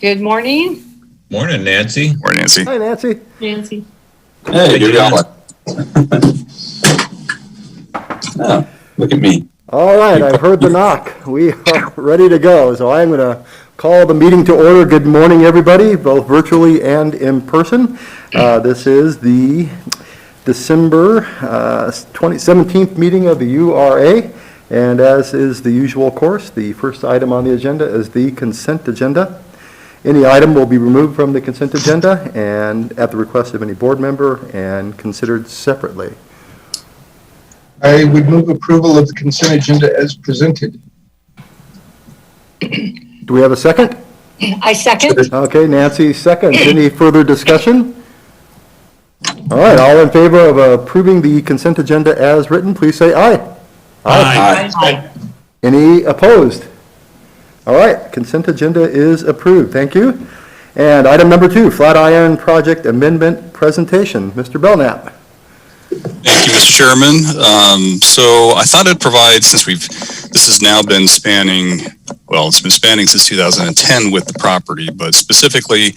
Good morning. Morning, Nancy. Morning, Nancy. Hi, Nancy. Nancy. Hey, you're going. Oh, look at me. All right, I've heard the knock. We are ready to go. So I'm going to call the meeting to order. Good morning, everybody, both virtually and in person. This is the December 17th meeting of the URA. And as is the usual course, the first item on the agenda is the consent agenda. Any item will be removed from the consent agenda and at the request of any board member and considered separately. I would move approval of the consent agenda as presented. Do we have a second? I second. Okay, Nancy seconds. Any further discussion? All right, all in favor of approving the consent agenda as written, please say aye. Aye. Any opposed? All right, consent agenda is approved. Thank you. And item number 2, Flatiron Project Amendment Presentation. Mr. Belknap. Thank you, Mr. Chairman. So I thought I'd provide, since this has now been spanning, well, it's been spanning since 2010 with the property, but specifically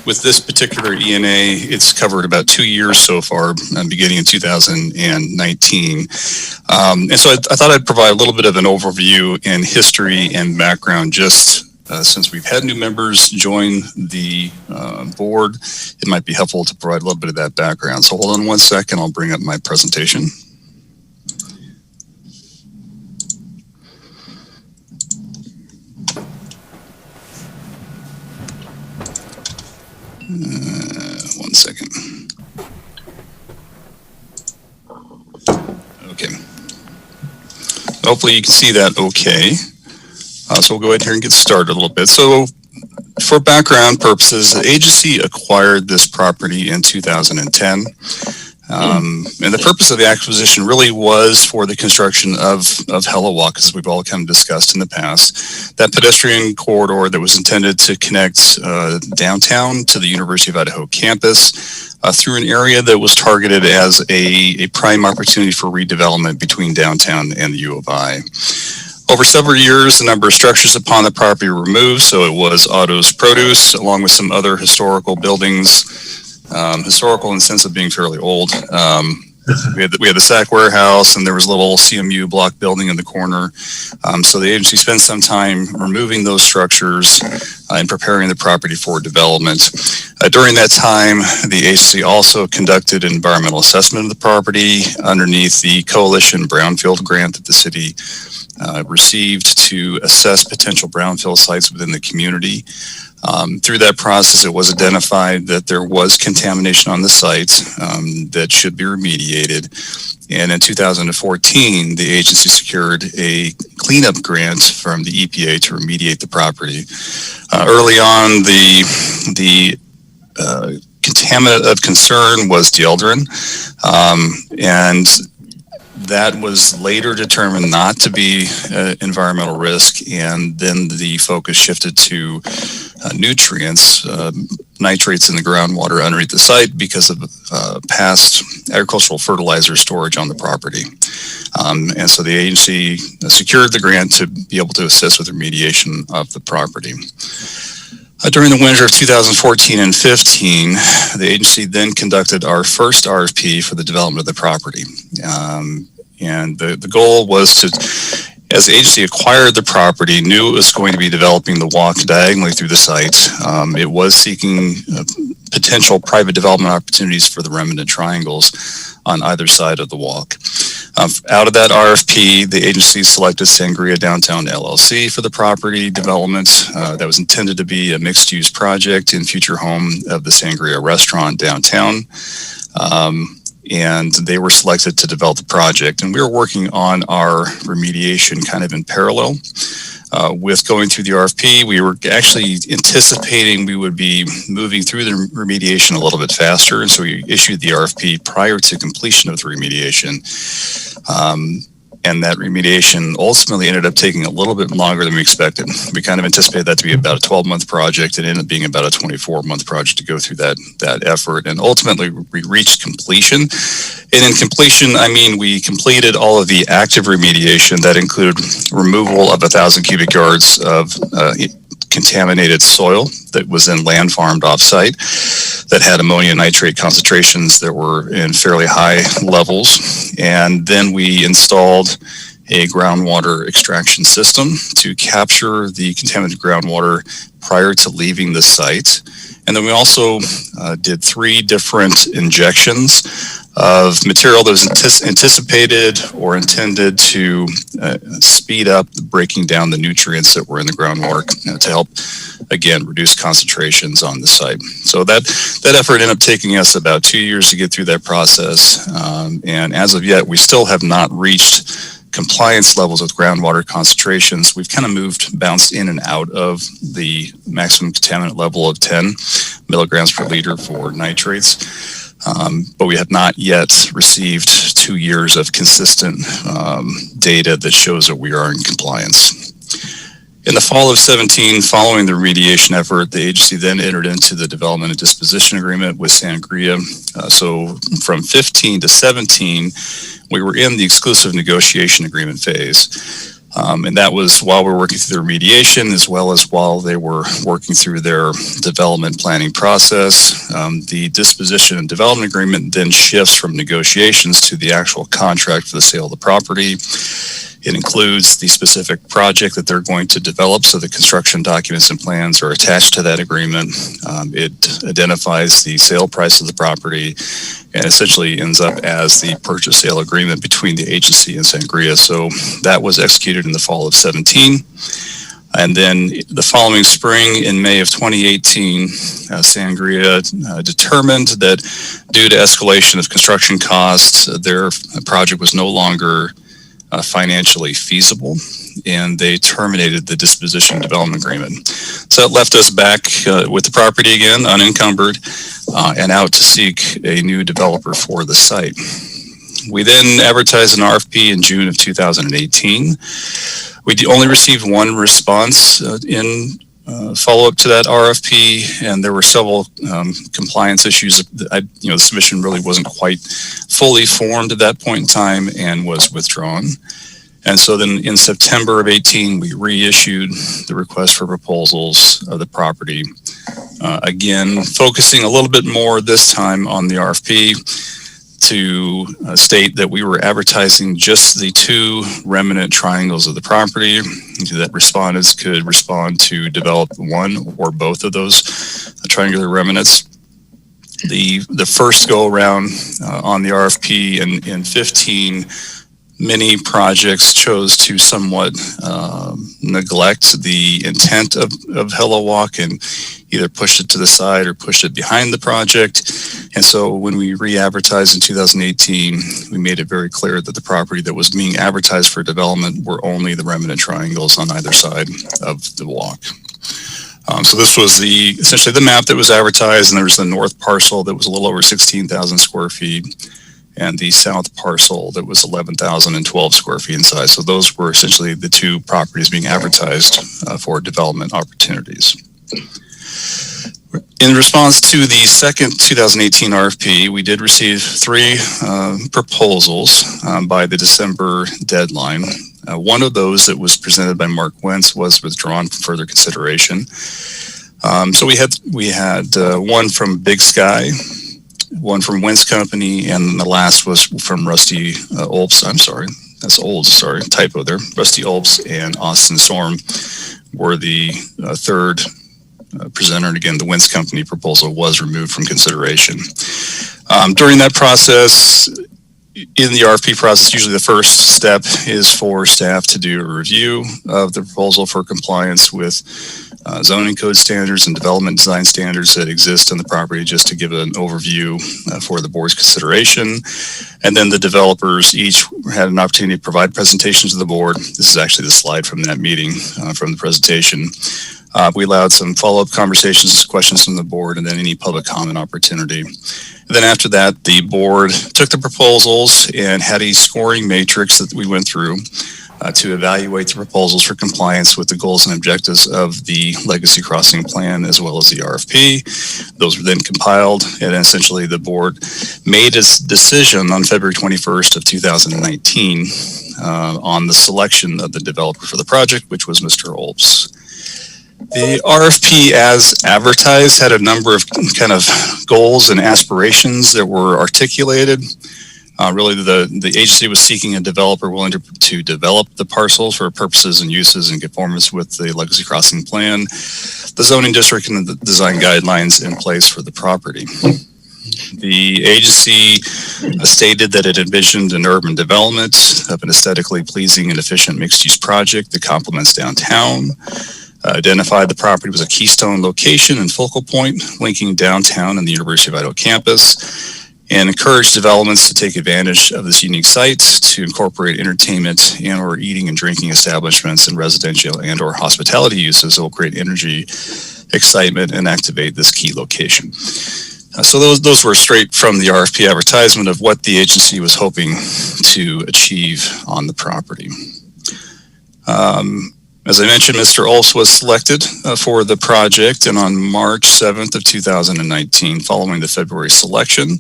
with this particular ENA, it's covered about 2 years so far, beginning in 2019. And so I thought I'd provide a little bit of an overview in history and background just since we've had new members join the board. It might be helpful to provide a little bit of that background. So hold on one second, I'll bring up my presentation. One second. Okay. Hopefully you can see that okay. So we'll go ahead here and get started a little bit. So for background purposes, the agency acquired this property in 2010. And the purpose of the acquisition really was for the construction of Hello Walk, as we've all kind of discussed in the past. That pedestrian corridor that was intended to connect downtown to the University of Idaho campus through an area that was targeted as a prime opportunity for redevelopment between downtown and the U of I. Over several years, a number of structures upon the property were removed, so it was Otto's Produce, along with some other historical buildings, historical in the sense of being fairly old. We had the SAC warehouse, and there was a little CMU block building in the corner. So the agency spent some time removing those structures and preparing the property for development. During that time, the agency also conducted an environmental assessment of the property underneath the Coalition Brownfield grant that the city received to assess potential brownfield sites within the community. Through that process, it was identified that there was contamination on the site that should be remediated. And in 2014, the agency secured a cleanup grant from the EPA to remediate the property. Early on, the contaminant of concern was dieldrin, and that was later determined not to be environmental risk, and then the focus shifted to nutrients, nitrates in the groundwater underneath the site because of past agricultural fertilizer storage on the property. And so the agency secured the grant to be able to assist with remediation of the property. During the winter of 2014 and 15, the agency then conducted our first RFP for the development of the property. And the goal was to, as the agency acquired the property, knew it was going to be developing the walk diagonally through the site. It was seeking potential private development opportunities for the remnant triangles on either side of the walk. Out of that RFP, the agency selected Sangria Downtown LLC for the property development. That was intended to be a mixed-use project and future home of the Sangria restaurant downtown. And they were selected to develop the project. And we were working on our remediation kind of in parallel. With going through the RFP, we were actually anticipating we would be moving through the remediation a little bit faster. And so we issued the RFP prior to completion of the remediation. And that remediation ultimately ended up taking a little bit longer than we expected. We kind of anticipated that to be about a 12-month project. It ended up being about a 24-month project to go through that effort. And ultimately, we reached completion. And in completion, I mean, we completed all of the active remediation that included removal of 1,000 cubic yards of contaminated soil that was then land farmed offsite that had ammonium nitrate concentrations that were in fairly high levels. And then we installed a groundwater extraction system to capture the contaminated groundwater prior to leaving the site. And then we also did 3 different injections of material that was anticipated or intended to speed up the breaking down the nutrients that were in the groundwater to help, again, reduce concentrations on the site. So that effort ended up taking us about 2 years to get through that process. And as of yet, we still have not reached compliance levels with groundwater concentrations. We've kind of bounced in and out of the maximum contaminant level of 10 milligrams per liter for nitrates. But we have not yet received 2 years of consistent data that shows that we are in compliance. In the fall of 17, following the remediation effort, the agency then entered into the development and disposition agreement with Sangria. So from 15 to 17, we were in the exclusive negotiation agreement phase. And that was while we were working through the remediation, as well as while they were working through their development planning process. The disposition and development agreement then shifts from negotiations to the actual contract for the sale of the property. It includes the specific project that they're going to develop, so the construction documents and plans are attached to that agreement. It identifies the sale price of the property and essentially ends up as the purchase sale agreement between the agency and Sangria. So that was executed in the fall of 17. And then the following spring, in May of 2018, Sangria determined that due to escalation of construction costs, their project was no longer financially feasible, and they terminated the disposition development agreement. So it left us back with the property again, unencumbered, and out to seek a new developer for the site. We then advertised an RFP in June of 2018. We only received one response in follow-up to that RFP, and there were several compliance issues. The submission really wasn't quite fully formed at that point in time and was withdrawn. And so then in September of 18, we reissued the request for proposals of the property. Again, focusing a little bit more this time on the RFP to state that we were advertising just the 2 remnant triangles of the property, that respondents could respond to develop one or both of those triangular remnants. The first go around on the RFP in 15, many projects chose to somewhat neglect the intent of Hello Walk and either pushed it to the side or pushed it behind the project. And so when we re-advertised in 2018, we made it very clear that the property that was being advertised for development were only the remnant triangles on either side of the walk. So this was essentially the map that was advertised, and there was the north parcel that was a little over 16,000 square feet, and the south parcel that was 11,012 square feet in size. So those were essentially the 2 properties being advertised for development opportunities. In response to the second 2018 RFP, we did receive 3 proposals by the December deadline. One of those that was presented by Mark Wentz was withdrawn for further consideration. So we had one from Big Sky, one from Wentz Company, and the last was from Rusty Olps. I'm sorry, that's old. Sorry, typo there. Rusty Olps and Austin Storm were the third presenter, and again, the Wentz Company proposal was removed from consideration. During that process, in the RFP process, usually the first step is for staff to do a review of the proposal for compliance with zoning code standards and development design standards that exist on the property, just to give an overview for the board's consideration. And then the developers each had an opportunity to provide presentations to the board. This is actually the slide from that meeting from the presentation. We allowed some follow-up conversations, questions from the board, and then any public comment opportunity. And then after that, the board took the proposals and had a scoring matrix that we went through to evaluate the proposals for compliance with the goals and objectives of the Legacy Crossing Plan as well as the RFP. Those were then compiled, and essentially the board made its decision on February 21st of 2019 on the selection of the developer for the project, which was Mr. Olps. The RFP as advertised had a number of kind of goals and aspirations that were articulated. Really, the agency was seeking a developer willing to develop the parcels for purposes and uses in conformance with the Legacy Crossing Plan, the zoning district, and the design guidelines in place for the property. The agency stated that it envisioned an urban development of an aesthetically pleasing and efficient mixed-use project that complements downtown. Identified the property was a keystone location and focal point linking downtown and the University of Idaho campus, and encouraged developments to take advantage of this unique site to incorporate entertainment and or eating and drinking establishments and residential and or hospitality uses that will create energy, excitement, and activate this key location. So those were straight from the RFP advertisement of what the agency was hoping to achieve on the property. As I mentioned, Mr. Olps was selected for the project, and on March 7th of 2019, following the February selection,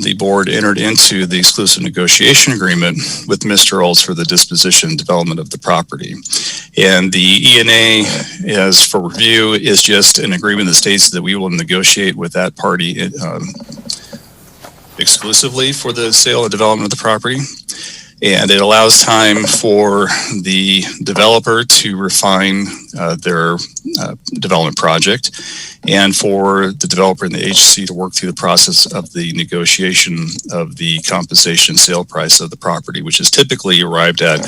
the board entered into the exclusive negotiation agreement with Mr. Olps for the disposition and development of the property. And the ENA, as for review, is just an agreement that states that we will negotiate with that party exclusively for the sale and development of the property. And it allows time for the developer to refine their development project, and for the developer and the agency to work through the process of the negotiation of the compensation sale price of the property, which is typically arrived at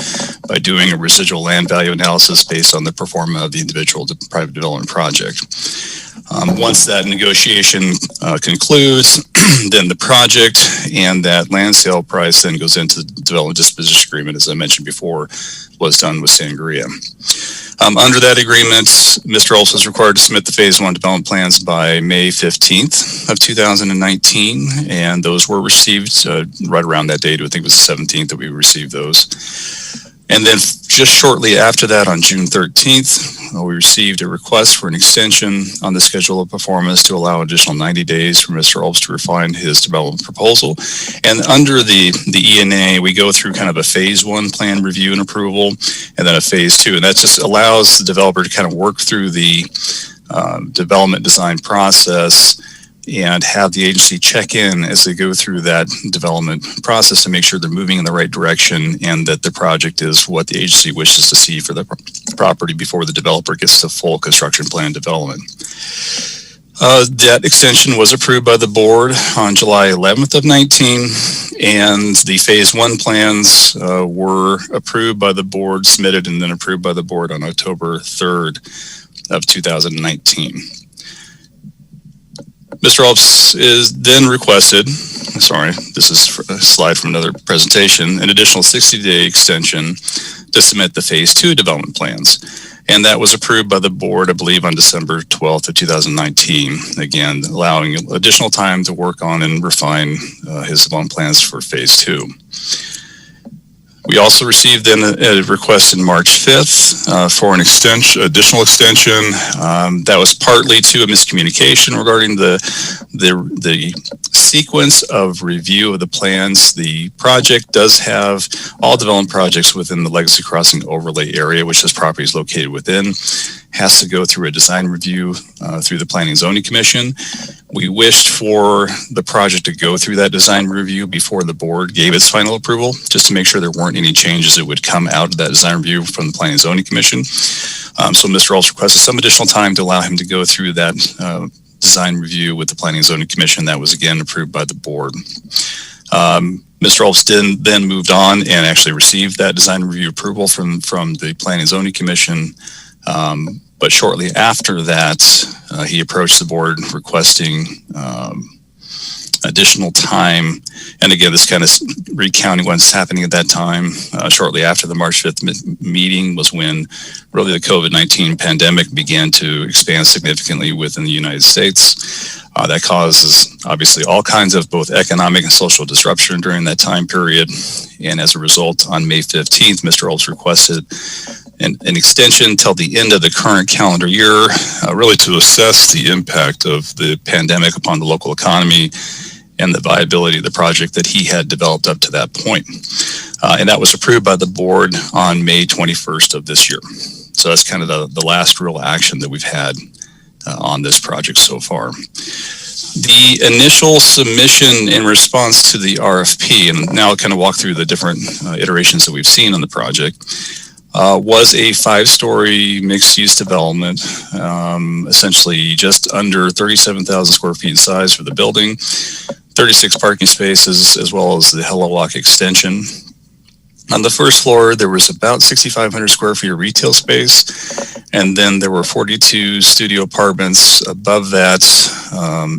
by doing a residual land value analysis based on the pro forma of the individual private development project. Once that negotiation concludes, then the project and that land sale price then goes into the development disposition agreement, as I mentioned before, was done with Sangria. Under that agreement, Mr. Olps was required to submit the Phase 1 development plans by May 15th of 2019, and those were received right around that date. I think it was the 17th that we received those. And then just shortly after that, on June 13th, we received a request for an extension on the schedule of performance to allow additional 90 days for Mr. Olps to refine his development proposal. And under the ENA, we go through kind of a Phase 1 plan review and approval, and then a Phase 2. And that just allows the developer to kind of work through the development design process and have the agency check in as they go through that development process to make sure they're moving in the right direction and that the project is what the agency wishes to see for the property before the developer gets to full construction plan development. That extension was approved by the board on July 11th of 19, and the Phase 1 plans were approved by the board, submitted and then approved by the board on October 3rd of 2019. Mr. Olps is then requested, sorry, this is a slide from another presentation, an additional 60-day extension to submit the Phase 2 development plans. And that was approved by the board, I believe, on December 12th of 2019, again, allowing additional time to work on and refine his development plans for Phase 2. We also received then a request in March 5th for an additional extension. That was partly to a miscommunication regarding the sequence of review of the plans. The project does have all development projects within the Legacy Crossing overlay area, which this property is located within, has to go through a design review through the Planning and Zoning Commission. We wished for the project to go through that design review before the board gave its final approval, just to make sure there weren't any changes that would come out of that design review from the Planning and Zoning Commission. So Mr. Olps requested some additional time to allow him to go through that design review with the Planning and Zoning Commission. That was again approved by the board. Mr. Olps then moved on and actually received that design review approval from the Planning and Zoning Commission. But shortly after that, he approached the board requesting additional time. And again, this kind of recounting what's happening at that time. Shortly after the March 5th meeting was when really the COVID-19 pandemic began to expand significantly within the United States. That causes obviously all kinds of both economic and social disruption during that time period. And as a result, on May 15th, Mr. Olps requested an extension till the end of the current calendar year, really to assess the impact of the pandemic upon the local economy and the viability of the project that he had developed up to that point. And that was approved by the board on May 21st of this year. So that's kind of the last real action that we've had on this project so far. The initial submission in response to the RFP, and now I'll kind of walk through the different iterations that we've seen on the project, was a 5-story mixed-use development, essentially just under 37,000 square feet in size for the building, 36 parking spaces, as well as the Hello Walk extension. On the first floor, there was about 6,500 square feet of retail space, and then there were 42 studio apartments above that,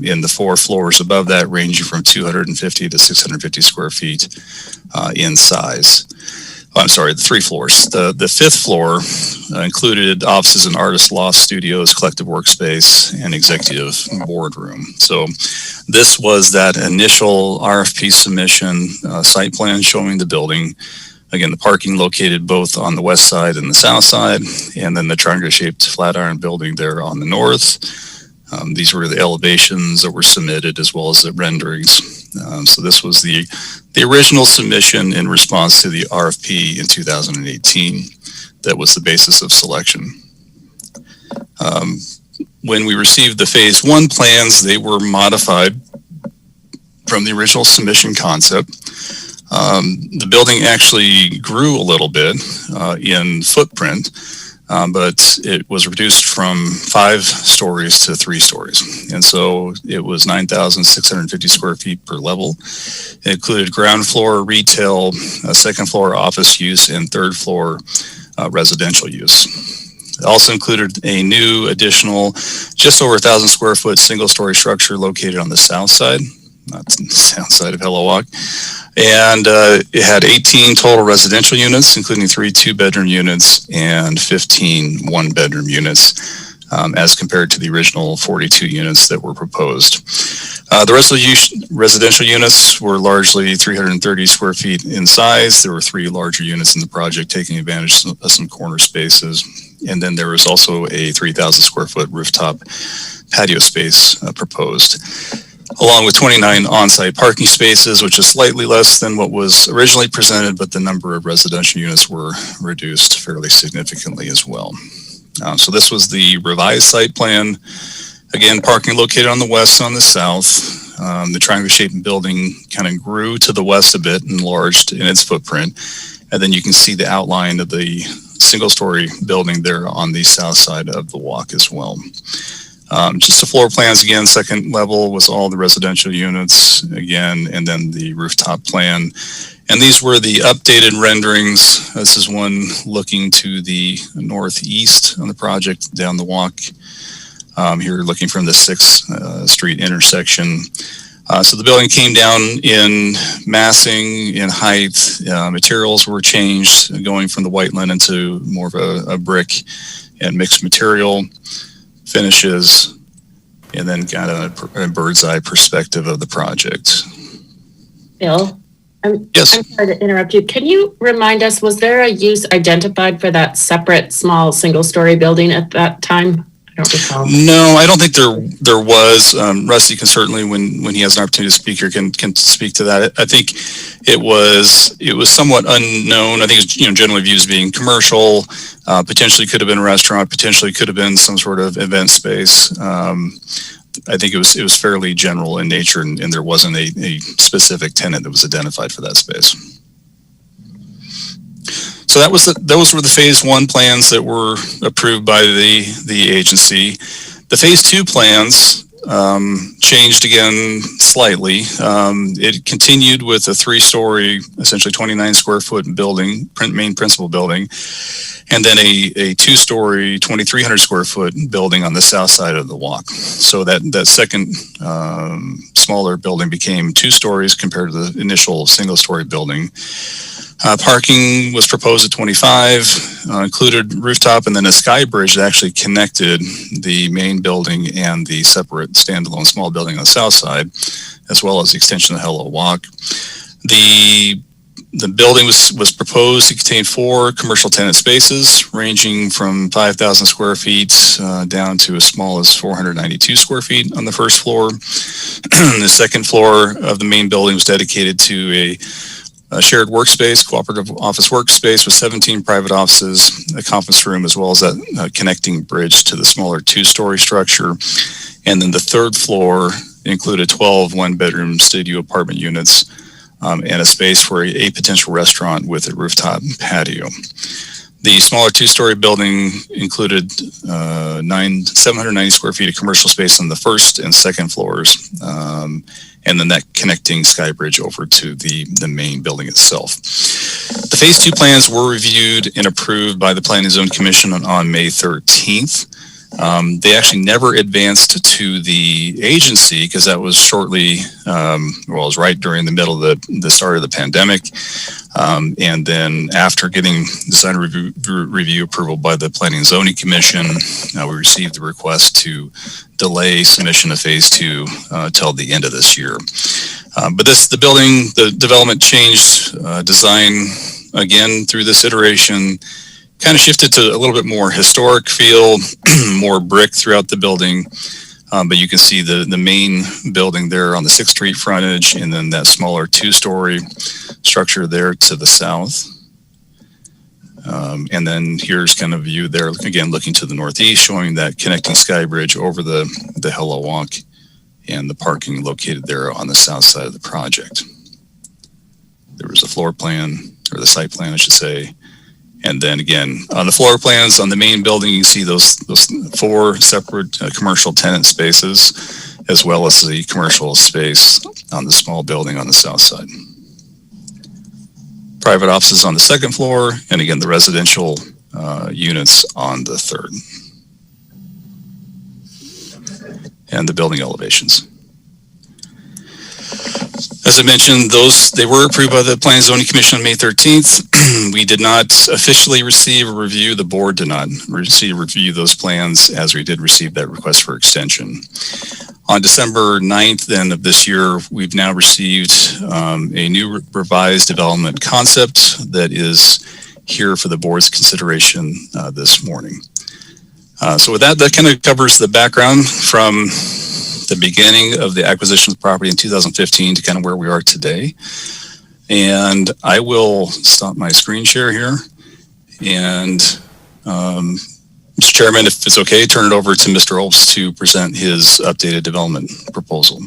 in the 4 floors above that, ranging from 250 to 650 square feet in size. I'm sorry, the 3 floors. The 5th floor included offices and artist loft studios, collective workspace, and executive boardroom. So this was that initial RFP submission site plan showing the building. Again, the parking located both on the west side and the south side, and then the triangle-shaped Flatiron building there on the north. These were the elevations that were submitted as well as the renderings. So this was the original submission in response to the RFP in 2018. That was the basis of selection. When we received the phase 1 plans, they were modified from the original submission concept. The building actually grew a little bit in footprint, but it was reduced from 5 stories to 3 stories. And so it was 9,650 square feet per level. It included ground floor retail, second floor office use, and third floor residential use. It also included a new additional just over 1,000 square foot single story structure located on the south side, not the south side of Hello Walk. And it had 18 total residential units, including 3 2-bedroom units and 15 1-bedroom units, as compared to the original 42 units that were proposed. The residential units were largely 330 square feet in size. There were 3 larger units in the project taking advantage of some corner spaces. And then there was also a 3,000 square foot rooftop patio space proposed, along with 29 on-site parking spaces, which is slightly less than what was originally presented, but the number of residential units were reduced fairly significantly as well. So this was the revised site plan. Again, parking located on the west and on the south. The triangle-shaped building kind of grew to the west a bit, enlarged in its footprint. And then you can see the outline of the single-story building there on the south side of the walk as well. Just the floor plans again, second level was all the residential units again, and then the rooftop plan. And these were the updated renderings. This is one looking to the northeast on the project down the walk. Here looking from the 6th Street intersection. So the building came down in massing, in height. Materials were changed, going from the white linen to more of a brick and mixed material finishes, and then got a bird's eye perspective of the project. Bill, Yes. I'm sorry to interrupt you. Can you remind us, was there a use identified for that separate small single-story building at that time? I don't recall. No, I don't think there was. Rusty can certainly, when he has an opportunity to speak here, can speak to that. I think it was somewhat unknown. I think it's generally viewed as being commercial. Potentially could have been a restaurant. Potentially could have been some sort of event space. I think it was fairly general in nature, and there wasn't a specific tenant that was identified for that space. So those were the phase 1 plans that were approved by the agency. The phase 2 plans changed again slightly. It continued with a 3-story, essentially 29 square foot building, main principal building, and then a 2-story, 2,300 square foot building on the south side of the walk. So that second smaller building became 2 stories compared to the initial single-story building. Parking was proposed at 25, included rooftop and then a sky bridge that actually connected the main building and the separate standalone small building on the south side, as well as the extension of Hello Walk. The building was proposed to contain 4 commercial tenant spaces, ranging from 5,000 square feet down to as small as 492 square feet on the first floor. The second floor of the main building was dedicated to a a shared workspace, cooperative office workspace with 17 private offices, a conference room, as well as that connecting bridge to the smaller two-story structure. And then the third floor included 12 one-bedroom studio apartment units and a space for a potential restaurant with a rooftop patio. The smaller two-story building included 790 square feet of commercial space on the first and second floors, and then that connecting sky bridge over to the main building itself. The Phase 2 plans were reviewed and approved by the Planning and Zoning Commission on May 13th. They actually never advanced to the agency because that was shortly, it was right during the middle of the start of the pandemic. And then after getting design review approval by the Planning and Zoning Commission, we received the request to delay submission of Phase 2 till the end of this year. But the development changed design again through this iteration, kind of shifted to a little bit more historic feel, more brick throughout the building. But you can see the main building there on the 6th Street frontage, and then that smaller two-story structure there to the south. And then here's kind of a view there, again, looking to the northeast, showing that connecting sky bridge over the Hello Walk and the parking located there on the south side of the project. There was a floor plan, or the site plan, I should say. And then again, on the floor plans on the main building, you see those 4 separate commercial tenant spaces, as well as the commercial space on the small building on the south side. Private offices on the second floor, and again, the residential units on the third. And the building elevations. As I mentioned, they were approved by the Planning and Zoning Commission on May 13th. We did not officially receive a review. The board did not review those plans, as we did receive that request for extension. On December 9th then of this year, we've now received a new revised development concept that is here for the board's consideration this morning. So with that kind of covers the background from the beginning of the acquisition of the property in 2015 to kind of where we are today. And I will stop my screen share here. And Mr. Chairman, if it's okay, turn it over to Mr. Olps to present his updated development proposal.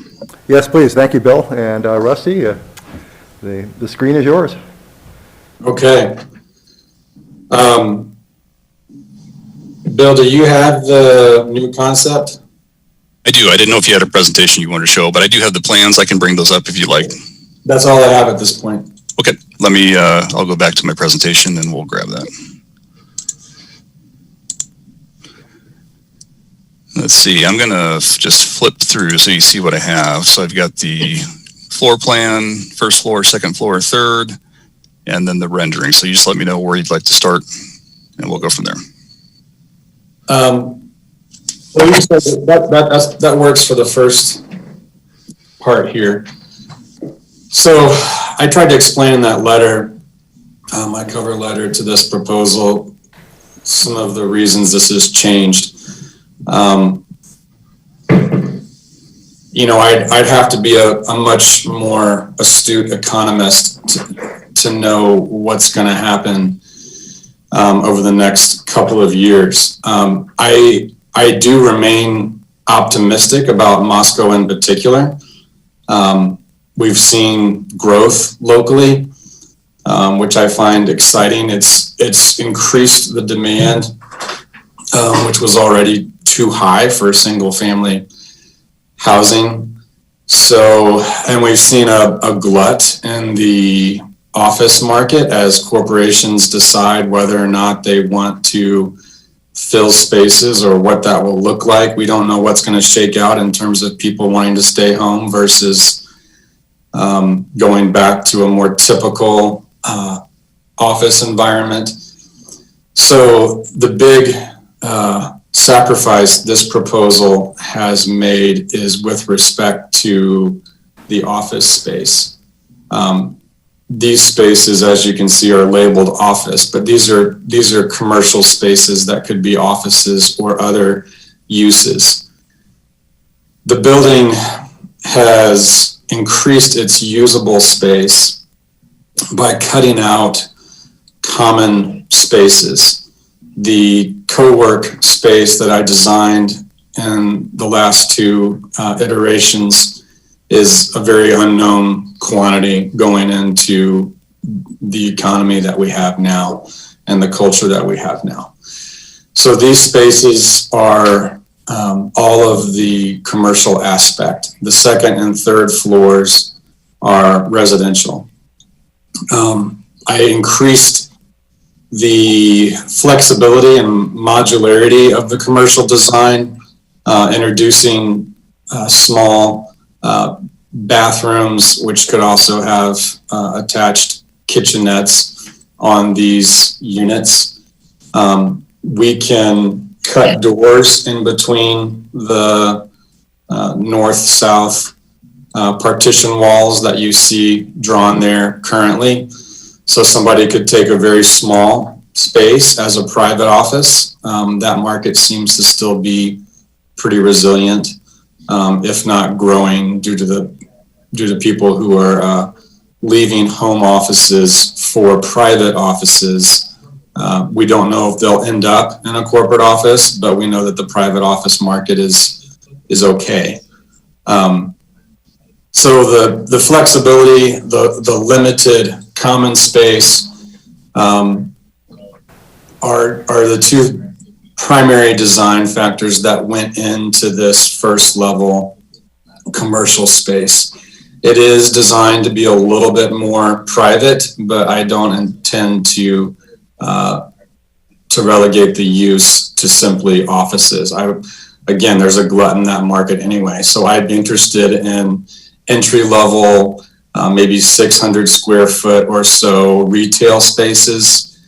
Yes, please. Thank you, Bill. And Rusty, the screen is yours. Okay. Bill, do you have the new concept? I do. I didn't know if you had a presentation you wanted to show, but I do have the plans. I can bring those up if you like. That's all I have at this point. Okay, let me, I'll go back to my presentation and we'll grab that. Let's see, I'm gonna just flip through so you see what I have. So I've got the floor plan, first floor, second floor, third, and then the rendering. So you just let me know where you'd like to start and we'll go from there. Well, you said that works for the first part here. So I tried to explain in that letter, my cover letter to this proposal, some of the reasons this has changed. You know, I'd have to be a much more astute economist to know what's going to happen over the next couple of years. I do remain optimistic about Moscow in particular. We've seen growth locally, which I find exciting. It's increased the demand, which was already too high for single family housing. So, and we've seen a glut in the office market as corporations decide whether or not they want to fill spaces or what that will look like. We don't know what's going to shake out in terms of people wanting to stay home versus going back to a more typical office environment. So the big sacrifice this proposal has made is with respect to the office space. These spaces, as you can see, are labeled office, but these are commercial spaces that could be offices or other uses. The building has increased its usable space by cutting out common spaces. The co-work space that I designed in the last two iterations is a very unknown quantity going into the economy that we have now and the culture that we have now. So these spaces are all of the commercial aspect. The second and third floors are residential. I increased the flexibility and modularity of the commercial design, introducing small bathrooms, which could also have attached kitchenettes on these units. We can cut doors in between the north-south partition walls that you see drawn there currently. So somebody could take a very small space as a private office. That market seems to still be pretty resilient, if not growing due to people who are leaving home offices for private offices. We don't know if they'll end up in a corporate office, but we know that the private office market is okay. So the flexibility, the limited common space are the two primary design factors that went into this first level commercial space. It is designed to be a little bit more private, but I don't intend to relegate the use to simply offices. Again, there's a glut in that market anyway. So I'd be interested in entry level, maybe 600 square foot or so retail spaces.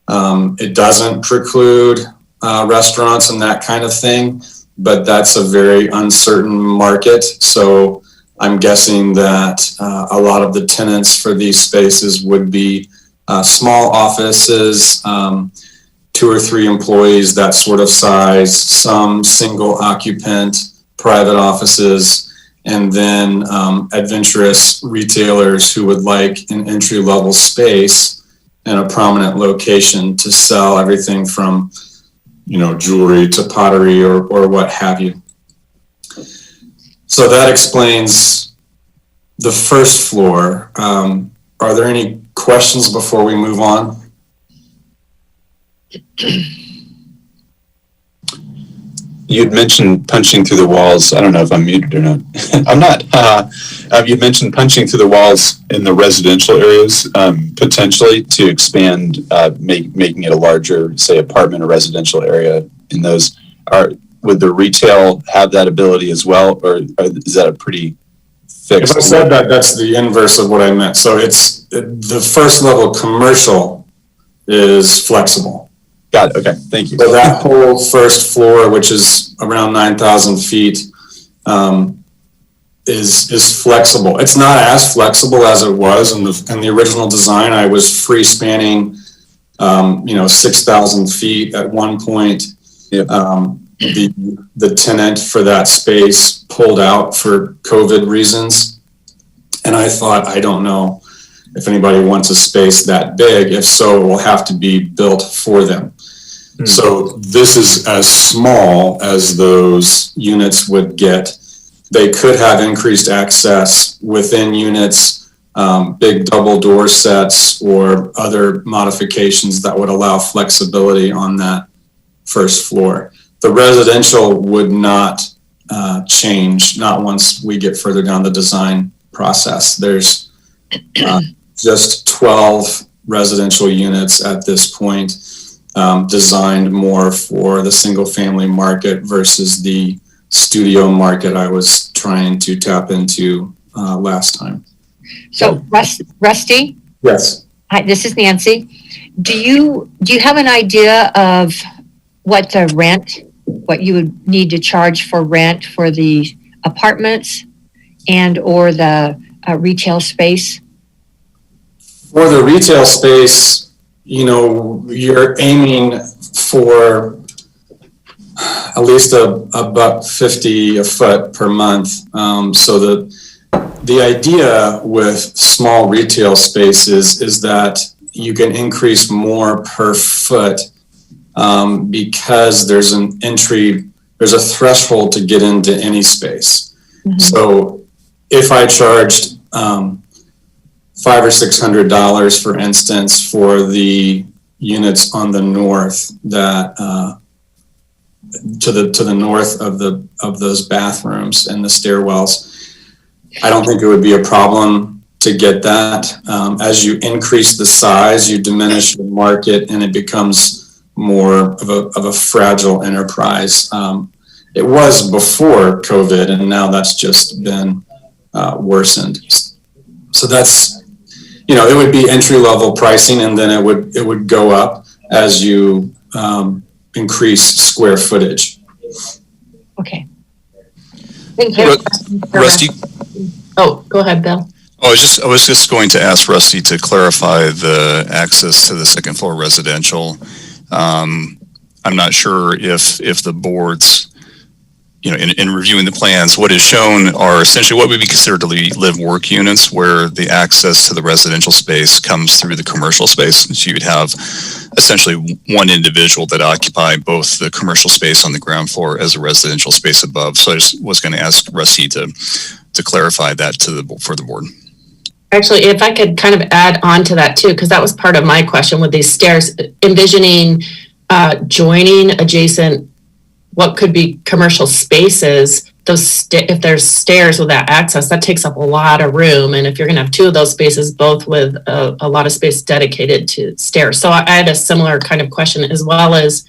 It doesn't preclude restaurants and that kind of thing, but that's a very uncertain market. So I'm guessing that a lot of the tenants for these spaces would be small offices, 2 or 3 employees, that sort of size, some single occupant private offices, and then adventurous retailers who would like an entry-level space and a prominent location to sell everything from, jewelry to pottery or what have you. So that explains the first floor. Are there any questions before we move on? You'd mentioned punching through the walls. I don't know if I'm muted or not. I'm not. You mentioned punching through the walls in the residential areas, potentially to expand, making it a larger, say, apartment or residential area in those. Would the retail have that ability as well, or is that a pretty fixed? If I said that, that's the inverse of what I meant. So it's the first level commercial is flexible. Got it. Okay. Thank you. So that whole first floor, which is around 9,000 feet, is flexible. It's not as flexible as it was in the original design. I was free spanning, 6,000 feet at one point. Yep. The tenant for that space pulled out for COVID reasons, and I thought, I don't know if anybody wants a space that big. If so, it will have to be built for them. So this is as small as those units would get. They could have increased access within units, big double door sets or other modifications that would allow flexibility on that first floor. The residential would not change, not once we get further down the design process. There's just 12 residential units at this point, designed more for the single family market versus the studio market I was trying to tap into last time. So Rusty, Yes. hi, this is Nancy. Do you have an idea of what you would need to charge for rent for the apartments and or the retail space? For the retail space, you're aiming for at least a $150 a foot per month. So The idea with small retail spaces is that you can increase more per foot because there's a threshold to get into any space. Mm-hmm. So if I charged $500 or $600, for instance, for the units on the north that to the north of those bathrooms and the stairwells, I don't think it would be a problem to get that. As you increase the size, you diminish the market, and it becomes more of a fragile enterprise. It was before COVID, and now that's just been worsened. So that's, it would be entry level pricing, and then it would go up as you increase square footage. Okay. Thank you. Rusty. Oh, go ahead, Bill. I was just going to ask Rusty to clarify the access to the second floor residential. I'm not sure if the board's, in reviewing the plans, what is shown are essentially what would be considered to be live-work units, where the access to the residential space comes through the commercial space. So you'd have essentially one individual that occupy both the commercial space on the ground floor as a residential space above. So I just was going to ask Rusty to clarify that for the board. Actually, if I could kind of add on to that too, because that was part of my question with these stairs, envisioning joining adjacent what could be commercial spaces. If there's stairs with that access, that takes up a lot of room. And if you're going to have two of those spaces, both with a lot of space dedicated to stairs. So I had a similar kind of question, as well as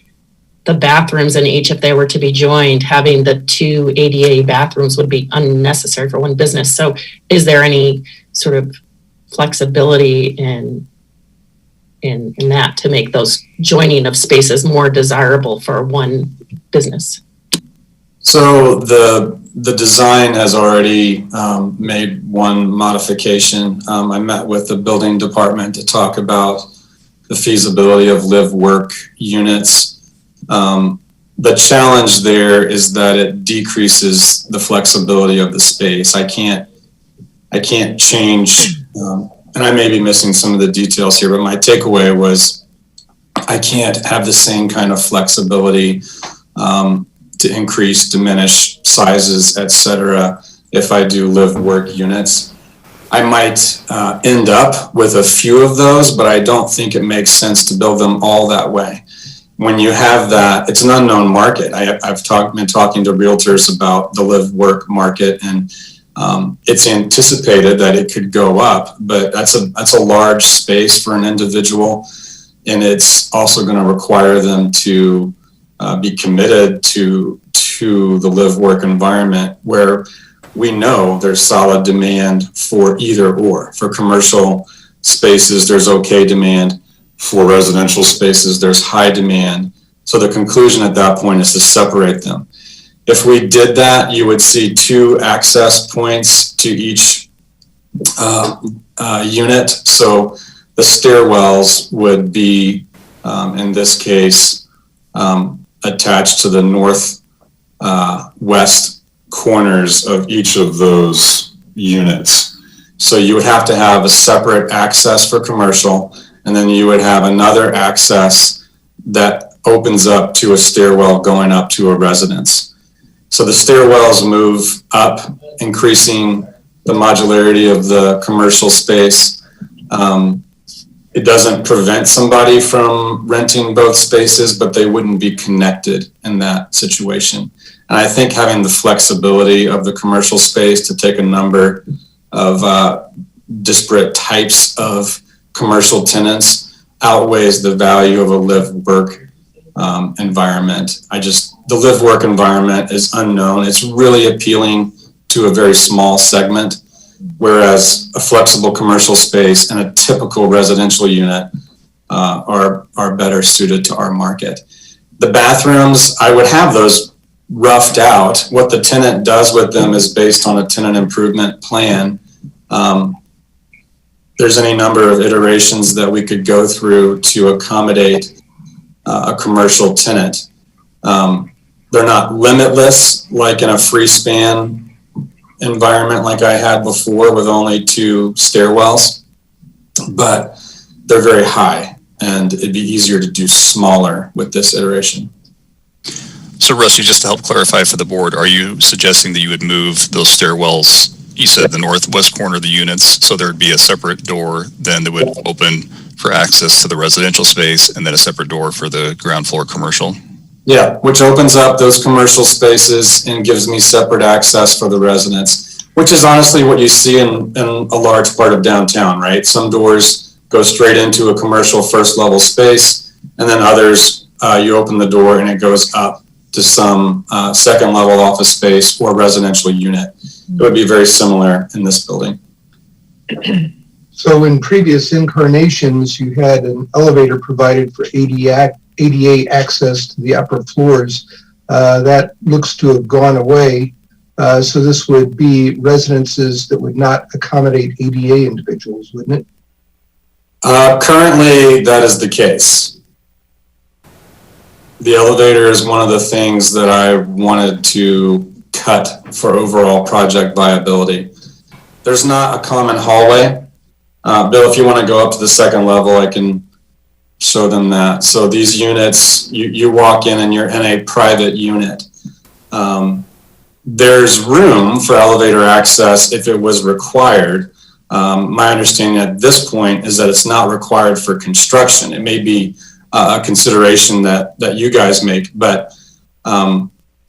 the bathrooms in each, if they were to be joined, having the two ADA bathrooms would be unnecessary for one business. So is there any sort of flexibility in that to make those joining of spaces more desirable for one business? So the design has already made one modification. I met with the building department to talk about the feasibility of live-work units. The challenge there is that it decreases the flexibility of the space. I can't change, and I may be missing some of the details here, but my takeaway was I can't have the same kind of flexibility to increase, diminish sizes, etc. if I do live-work units. I might end up with a few of those, but I don't think it makes sense to build them all that way. When you have that, it's an unknown market. I've been talking to realtors about the live-work market, and it's anticipated that it could go up, but that's a large space for an individual, and it's also going to require them to be committed to the live-work environment, where we know there's solid demand for either or. For commercial spaces, there's okay demand. For residential spaces, there's high demand. So the conclusion at that point is to separate them. If we did that, you would see two access points to each unit. So the stairwells would be, in this case, attached to the northwest corners of each of those units. So you would have to have a separate access for commercial, and then you would have another access that opens up to a stairwell going up to a residence. So the stairwells move up, increasing the modularity of the commercial space. It doesn't prevent somebody from renting both spaces, but they wouldn't be connected in that situation. And I think having the flexibility of the commercial space to take a number of disparate types of commercial tenants outweighs the value of a live-work environment. The live-work environment is unknown. It's really appealing to a very small segment, whereas a flexible commercial space and a typical residential unit are better suited to our market. The bathrooms, I would have those roughed out. What the tenant does with them is based on a tenant improvement plan. There's any number of iterations that we could go through to accommodate a commercial tenant. They're not limitless, like in a free span environment like I had before with only 2 stairwells, but they're very high, and it'd be easier to do smaller with this iteration. So Rusty, just to help clarify for the board, are you suggesting that you would move those stairwells, you said the northwest corner of the units, so there'd be a separate door then that would open for access to the residential space, and then a separate door for the ground floor commercial? Yeah, which opens up those commercial spaces and gives me separate access for the residents, which is honestly what you see in a large part of downtown, right? Some doors go straight into a commercial first level space, and then others, you open the door and it goes up to some second level office space or residential unit. It would be very similar in this building. So in previous incarnations, you had an elevator provided for ADA access to the upper floors. That looks to have gone away. So this would be residences that would not accommodate ADA individuals, wouldn't it? Currently, that is the case. The elevator is one of the things that I wanted to cut for overall project viability. There's not a common hallway. Bill, if you want to go up to the second level, I can show them that. So these units, you walk in and you're in a private unit. There's room for elevator access if it was required. My understanding at this point is that it's not required for construction. It may be a consideration that you guys make, but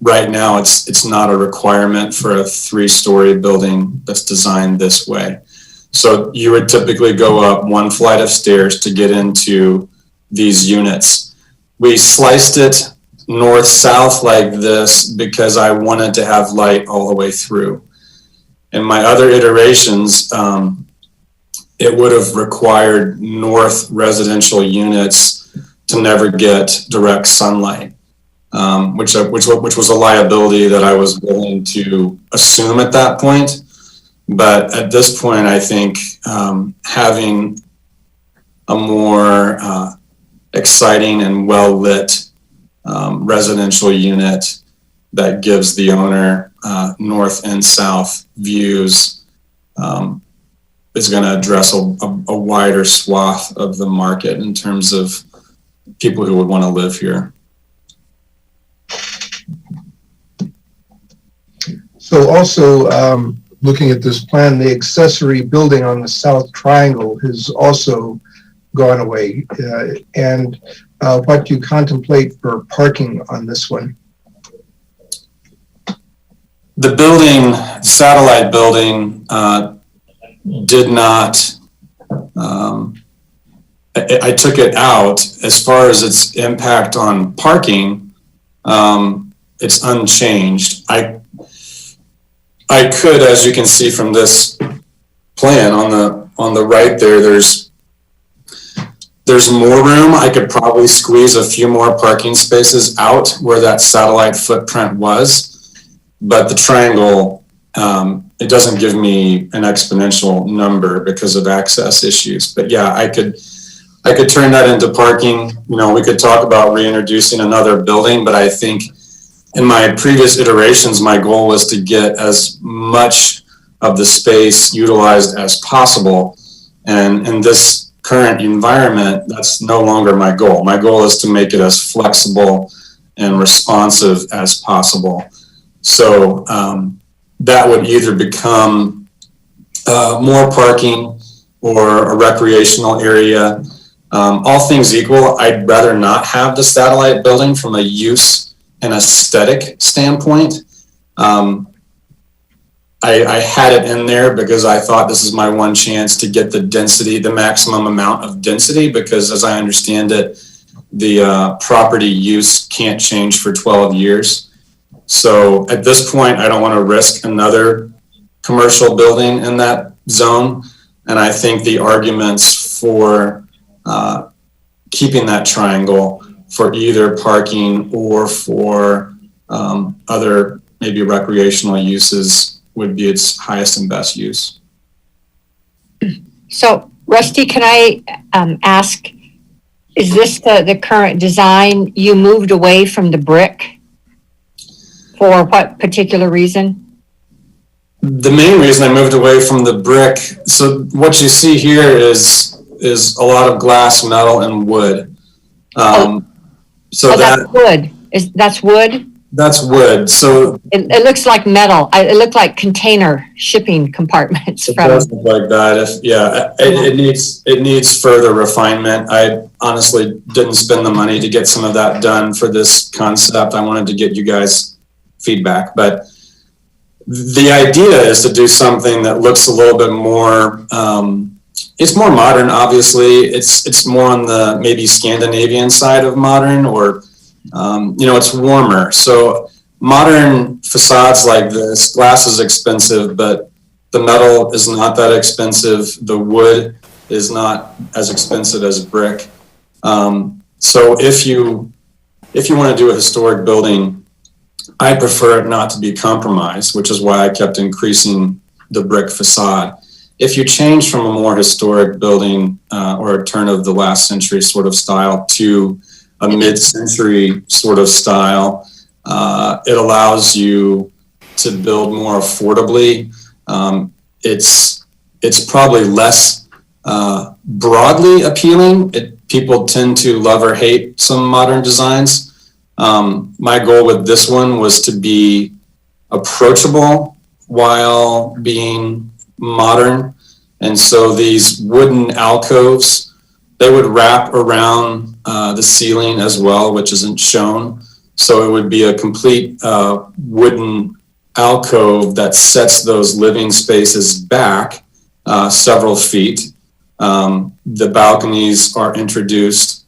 right now it's not a requirement for a 3-story building that's designed this way. So you would typically go up 1 flight of stairs to get into these units. We sliced it north-south like this because I wanted to have light all the way through. In my other iterations, it would have required north residential units to never get direct sunlight, which was a liability that I was willing to assume at that point. But at this point, I think having a more exciting and well-lit residential unit that gives the owner north and south views is going to address a wider swath of the market in terms of people who would want to live here. So also, looking at this plan, the accessory building on the south triangle has also gone away. And what do you contemplate for parking on this one? The building, satellite building, did not, I took it out. As far as its impact on parking, it's unchanged. I could, as you can see from this plan on the right there, there's more room. I could probably squeeze a few more parking spaces out where that satellite footprint was, but the triangle, it doesn't give me an exponential number because of access issues. But yeah, I could turn that into parking. You know, we could talk about reintroducing another building, but I think in my previous iterations, my goal was to get as much of the space utilized as possible. And in this current environment, that's no longer my goal. My goal is to make it as flexible and responsive as possible. So that would either become more parking or a recreational area. All things equal, I'd rather not have the satellite building from a use an aesthetic standpoint. I had it in there because I thought this is my one chance to get the density, the maximum amount of density, because as I understand it, the property use can't change for 12 years. So at this point, I don't want to risk another commercial building in that zone. And I think the arguments for keeping that triangle for either parking or for other maybe recreational uses would be its highest and best use. So Rusty, can I ask, is this the current design? You moved away from the brick for what particular reason? the main reason I moved away from the brick, so what you see here is a lot of glass, metal, and wood. So that's wood. That's wood? That's wood. So it looks like metal. It looked like container shipping compartments. It does look like that. It needs further refinement. I honestly didn't spend the money to get some of that done for this concept. I wanted to get you guys feedback, but the idea is to do something that looks a little bit more, it's more modern, obviously. It's more on the maybe Scandinavian side of modern, or, it's warmer. So modern facades like this, glass is expensive, but the metal is not that expensive. The wood is not as expensive as brick. So if you want to do a historic building, I prefer it not to be compromised, which is why I kept increasing the brick facade. If you change from a more historic building or a turn of the last century sort of style to a mid-century sort of style, it allows you to build more affordably. It's probably less broadly appealing. People tend to love or hate some modern designs. My goal with this one was to be approachable while being modern. And so these wooden alcoves, they would wrap around the ceiling as well, which isn't shown. So it would be a complete wooden alcove that sets those living spaces back several feet. The balconies are introduced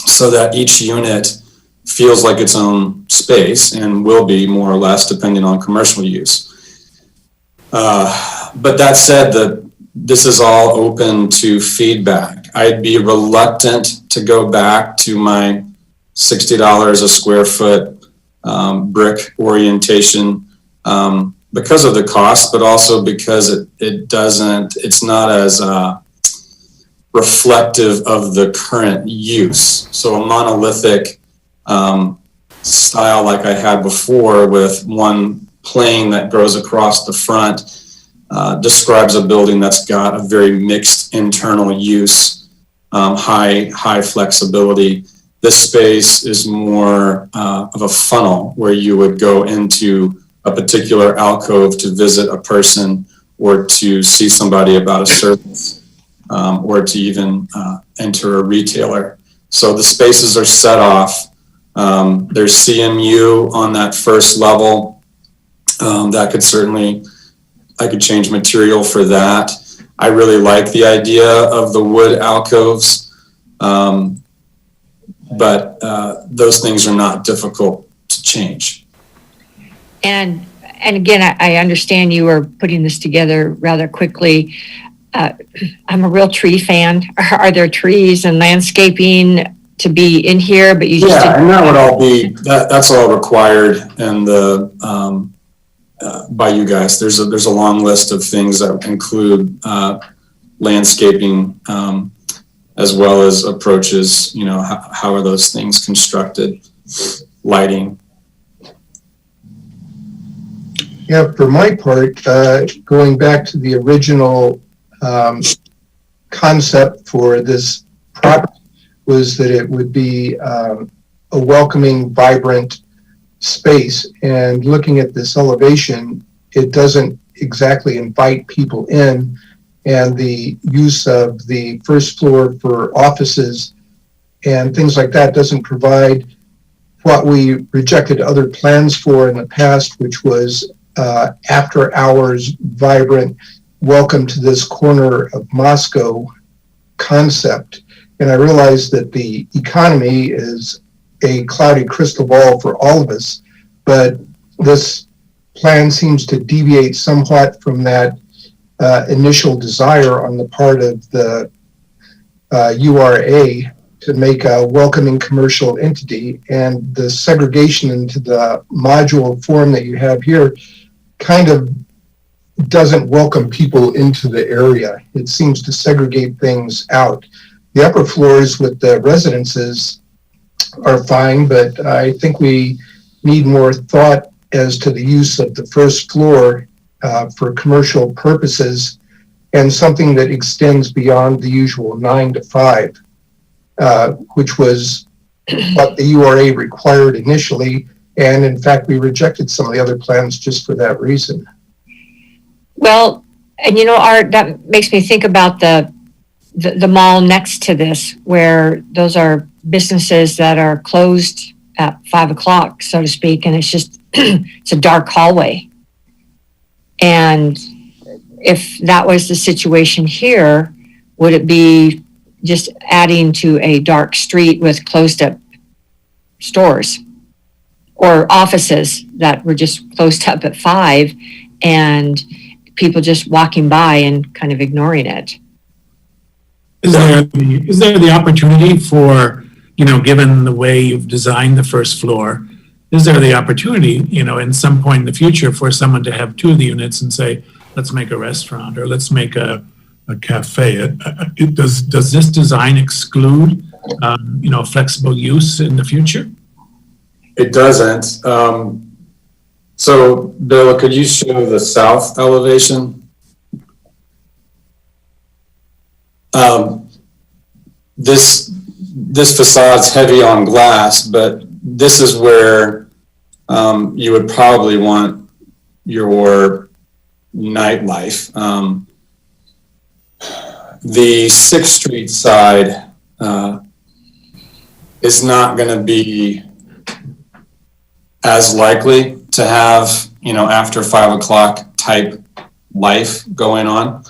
so that each unit feels like its own space, and will be more or less depending on commercial use. But that said, this is all open to feedback. I'd be reluctant to go back to my $60 a square foot brick orientation because of the cost, but also because it's not as reflective of the current use. So a monolithic style like I had before, with one plane that goes across the front, describes a building that's got a very mixed internal use, high flexibility. This space is more of a funnel where you would go into a particular alcove to visit a person, or to see somebody about a service, or to even enter a retailer. So the spaces are set off. There's CMU on that first level. I could change material for that. I really like the idea of the wood alcoves, but those things are not difficult to change. And again, I understand you are putting this together rather quickly. I'm a real tree fan. Are there trees and landscaping to be in here? But you just and that would all be that's all required, and by you guys. There's a long list of things that include landscaping, as well as approaches. How are those things constructed? Lighting. Yeah, for my part, going back to the original concept for this property was that it would be a welcoming, vibrant space. And looking at this elevation, it doesn't exactly invite people in. And the use of the first floor for offices and things like that doesn't provide what we rejected other plans for in the past, which was after hours, vibrant, welcome to this corner of Moscow concept. And I realize that the economy is a cloudy crystal ball for all of us, but this plan seems to deviate somewhat from that initial desire on the part of the URA to make a welcoming commercial entity, and the segregation into the module form that you have here kind of doesn't welcome people into the area. It seems to segregate things out. The upper floors with the residences are fine, but I think we need more thought as to the use of the first floor for commercial purposes and something that extends beyond the usual 9 to 5, which was what the URA required initially. And in fact, we rejected some of the other plans just for that reason. Well, and Art, that makes me think about the mall next to this, where those are businesses that are closed at 5 o'clock, so to speak, and it's just, it's a dark hallway. And if that was the situation here, would it be just adding to a dark street with closed up stores or offices that were just closed up at 5 and people just walking by and kind of ignoring it? Is there the opportunity for, given the way you've designed the first floor, is there the opportunity, in some point in the future for someone to have 2 of the units and say, let's make a restaurant or let's make a cafe? Does this design exclude, flexible use in the future? It doesn't. So, Bill, could you show the south elevation? This facade's heavy on glass, but this is where you would probably want your nightlife. The 6th Street side is not going to be as likely to have, after 5 o'clock type life going on.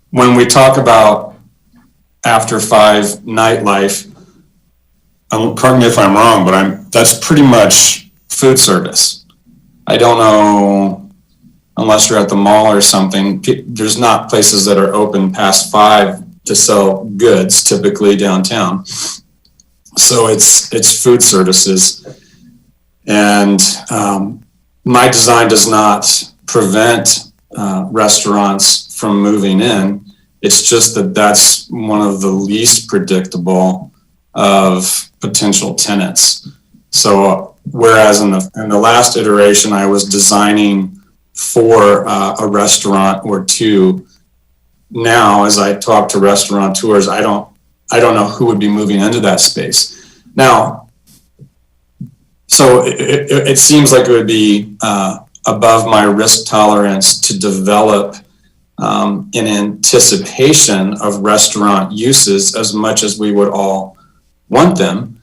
When we talk about after 5 nightlife, correct me if I'm wrong, but that's pretty much food service. I don't know, unless you're at the mall or something, there's not places that are open past 5 to sell goods, typically downtown. So it's food services. And my design does not prevent restaurants from moving in. It's just that that's one of the least predictable of potential tenants. So whereas in the last iteration, I was designing for a restaurant or 2, now as I talk to restaurateurs, I don't know who would be moving into that space. Now, so it seems like it would be above my risk tolerance to develop in anticipation of restaurant uses as much as we would all want them.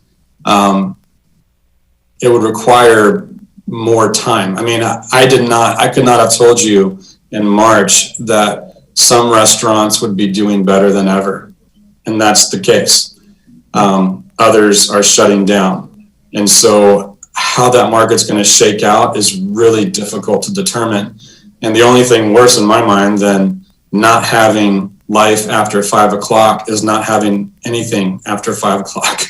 It would require more time. I mean, I could not have told you in March that some restaurants would be doing better than ever. And that's the case. Others are shutting down. And so how that market's going to shake out is really difficult to determine. And the only thing worse in my mind than not having life after 5 o'clock is not having anything after 5 o'clock.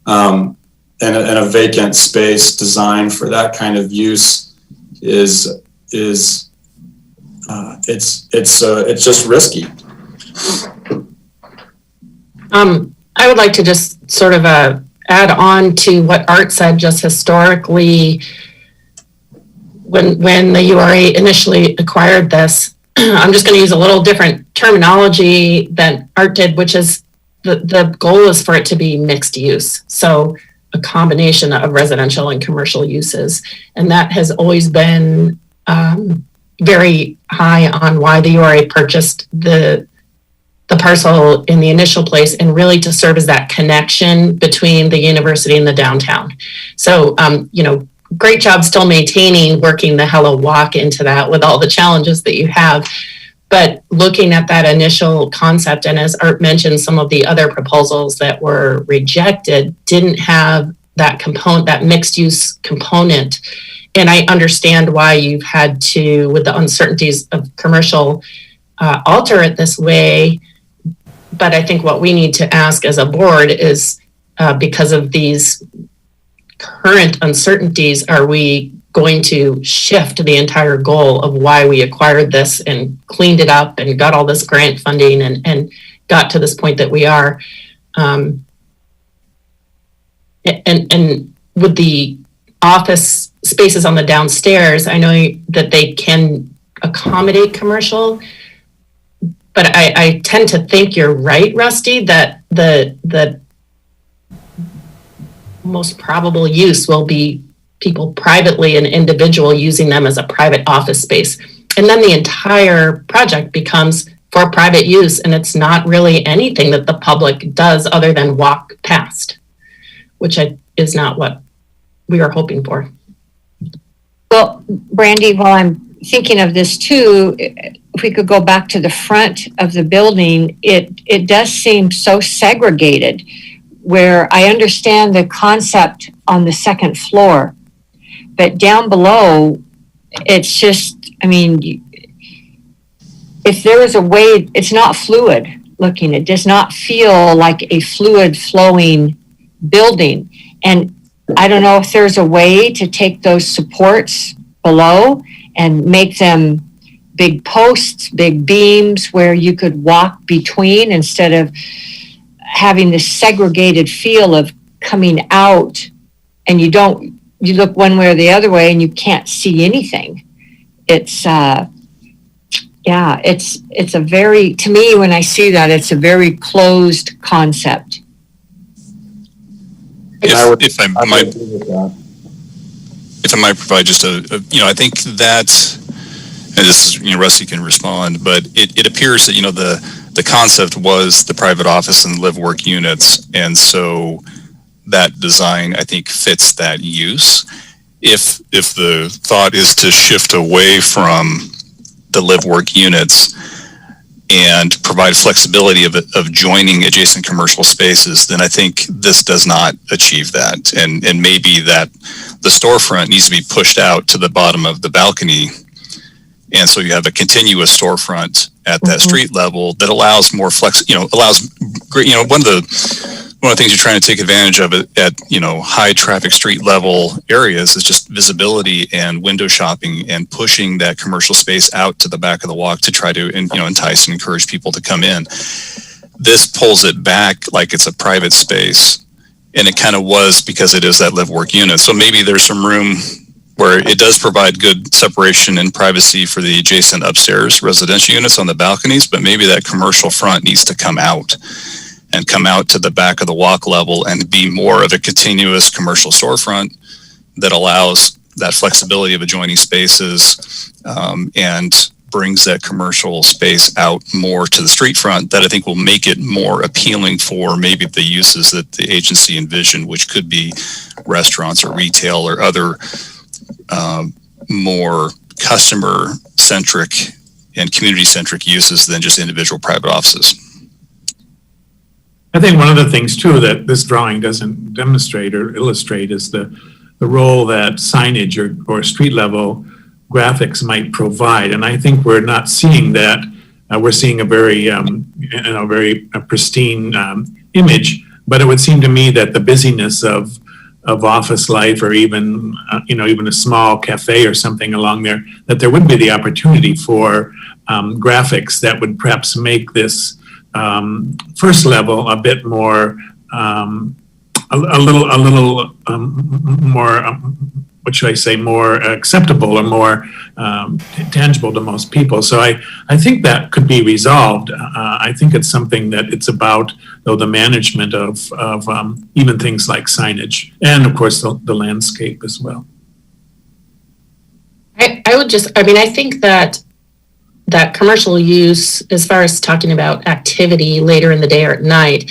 And a vacant space designed for that kind of use is it's just risky. I would like to just sort of add on to what Art said. Just historically, when the URA initially acquired this, I'm just going to use a little different terminology than Art did, which is the goal is for it to be mixed use. So a combination of residential and commercial uses. And that has always been very high on why the URA purchased the parcel in the initial place, and really to serve as that connection between the university and the downtown. So, great job still maintaining, working the Hello Walk into that with all the challenges that you have. But looking at that initial concept, and as Art mentioned, some of the other proposals that were rejected didn't have that component, that mixed use component. And I understand why you've had to, with the uncertainties of commercial, alter it this way. But I think what we need to ask as a board is, because of these current uncertainties, are we going to shift the entire goal of why we acquired this and cleaned it up and got all this grant funding and got to this point that we are? And with the office spaces on the downstairs, I know that they can accommodate commercial, but I tend to think you're right, Rusty, that the most probable use will be people privately and individual using them as a private office space. And then the entire project becomes for private use, and it's not really anything that the public does other than walk past, which is not what we are hoping for. Well, Brandy, while I'm thinking of this too, if we could go back to the front of the building, it does seem so segregated, where I understand the concept on the second floor, but down below, it's just, I mean, if there is a way, it's not fluid looking. It does not feel like a fluid flowing building. And I don't know if there's a way to take those supports below and make them big posts, big beams where you could walk between instead of having this segregated feel of coming out and you look one way or the other way and you can't see anything. It's, it's a very, to me, when I see that, it's a very closed concept. If I might provide just I think that, and this is, Rusty can respond, but it appears that, the concept was the private office and live work units. And so that design, I think, fits that use. If the thought is to shift away from the live work units and provide flexibility of joining adjacent commercial spaces, then I think this does not achieve that. And maybe that the storefront needs to be pushed out to the bottom of the balcony. And so you have a continuous storefront at that street level that allows more allows great, one of the things you're trying to take advantage of at high traffic street level areas is just visibility and window shopping and pushing that commercial space out to the back of the walk to try to entice and encourage people to come in. This pulls it back like it's a private space, and it kind of was because it is that live work unit. So maybe there's some room where it does provide good separation and privacy for the adjacent upstairs residential units on the balconies, but maybe that commercial front needs to come out to the back of the walk level and be more of a continuous commercial storefront that allows that flexibility of adjoining spaces and brings that commercial space out more to the street front, that I think will make it more appealing for maybe the uses that the agency envisioned, which could be restaurants or retail or other more customer-centric and community-centric uses than just individual private offices. I think one of the things too that this drawing doesn't demonstrate or illustrate is the role that signage or street level graphics might provide. And I think we're not seeing that. We're seeing a very, very pristine image, but it would seem to me that the busyness of office life, or even, even a small cafe or something along there, that there would be the opportunity for graphics that would perhaps make this first level a bit more, a little more, what should I say, more acceptable or more tangible to most people. So I think that could be resolved. I think it's something that it's about, though, the management of even things like signage and, of course, the landscape as well. I think that commercial use, as far as talking about activity later in the day or at night,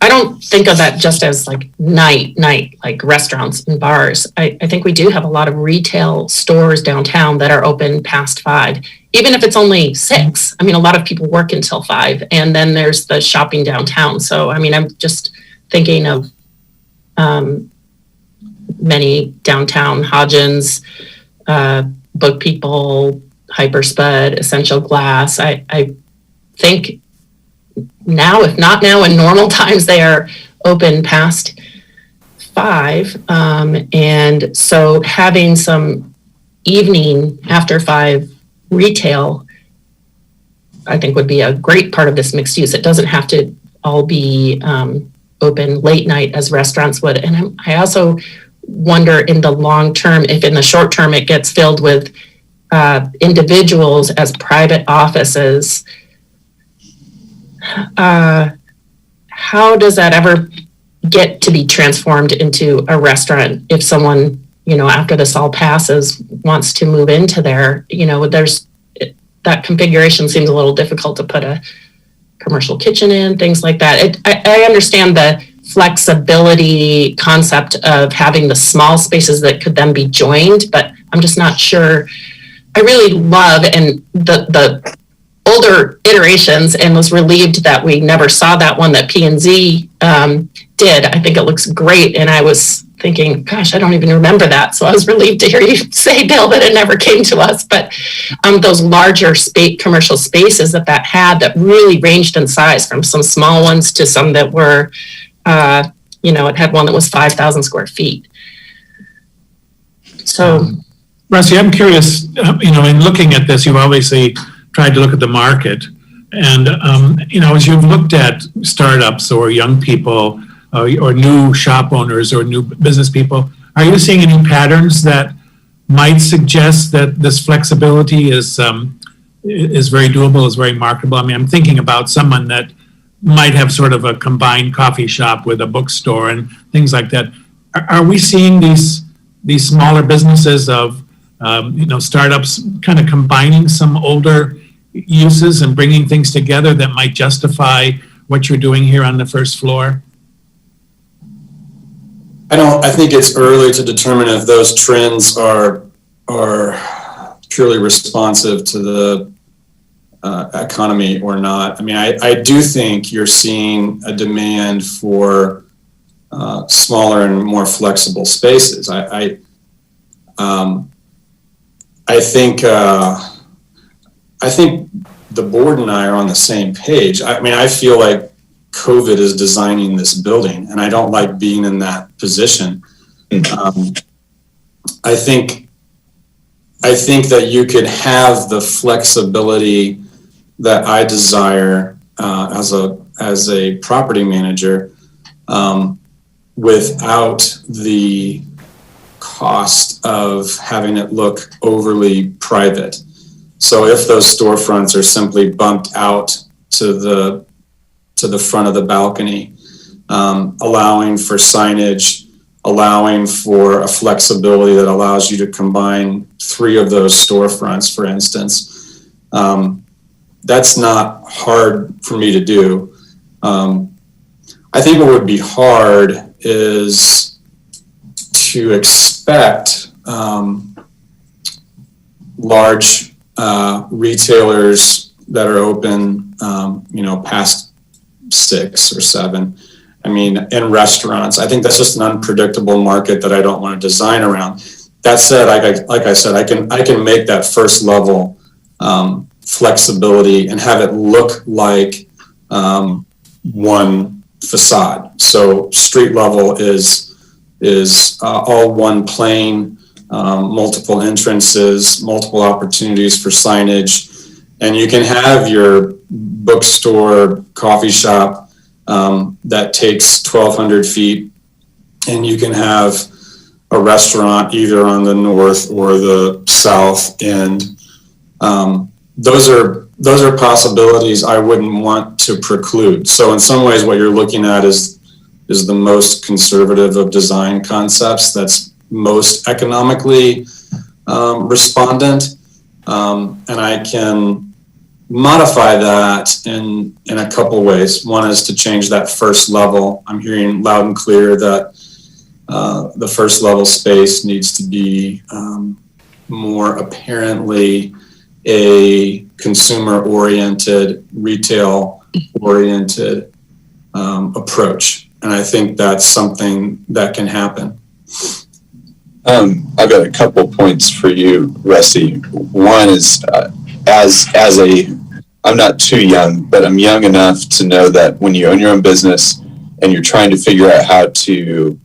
I don't think of that just as like night, like restaurants and bars. I think we do have a lot of retail stores downtown that are open past 5, even if it's only 6. I mean, a lot of people work until 5, and then there's the shopping downtown. So, I mean, I'm just thinking of many downtown, Hodgins, Book People, Hyperspud, Essential Glass. I think now, if not now, in normal times, they are open past 5. And so having some evening after 5 retail, I think, would be a great part of this mixed use. It doesn't have to all be open late night as restaurants would. And I also wonder in the long term, if in the short term it gets filled with individuals as private offices, how does that ever get to be transformed into a restaurant if someone, after this all passes, wants to move into there? That configuration seems a little difficult to put a commercial kitchen in, things like that. I understand the flexibility concept of having the small spaces that could then be joined, but I'm just not sure. I really love and the older iterations, and was relieved that we never saw that one that P&Z did. I think it looks great, and I was thinking, gosh, I don't even remember that. So I was relieved to hear you say, Bill, that it never came to us. But those larger commercial spaces that had that really ranged in size, from some small ones to some that were, it had one that was 5,000 square feet. So, Rusty, I'm curious, in looking at this, you've obviously tried to look at the market. And, as you've looked at startups or young people or new shop owners or new business people, are you seeing any patterns that might suggest that this flexibility is very doable, is very marketable? I mean, I'm thinking about someone that might have sort of a combined coffee shop with a bookstore and things like that. Are we seeing these smaller businesses of startups kind of combining some older uses and bringing things together that might justify what you're doing here on the first floor? I think it's early to determine if those trends are purely responsive to the economy or not. I mean, I do think you're seeing a demand for smaller and more flexible spaces. I think the board and I are on the same page. I mean, I feel like COVID is designing this building, and I don't like being in that position. I think that you could have the flexibility that I desire as a property manager without the cost of having it look overly private. So if those storefronts are simply bumped out to the front of the balcony, allowing for signage, allowing for a flexibility that allows you to combine 3 of those storefronts, for instance, that's not hard for me to do. I think what would be hard is to expect large retailers that are open, past 6 or 7. I mean, in restaurants, I think that's just an unpredictable market that I don't want to design around. That said, like I said, I can make that first level flexibility and have it look like one facade. So street level is all one plane, multiple entrances, multiple opportunities for signage, and you can have your bookstore, coffee shop that takes 1,200 feet, and you can have a restaurant either on the north or the south end. Those are possibilities I wouldn't want to preclude. So in some ways, what you're looking at is the most conservative of design concepts. That's most economically respondent, and I can modify that in a couple ways. One is to change that first level. I'm hearing loud and clear that the first level space needs to be more apparently a consumer-oriented, retail-oriented approach. And I think that's something that can happen. I've got a couple points for you, Rusty. One is, I'm not too young, but I'm young enough to know that when you own your own business and you're trying to figure out how to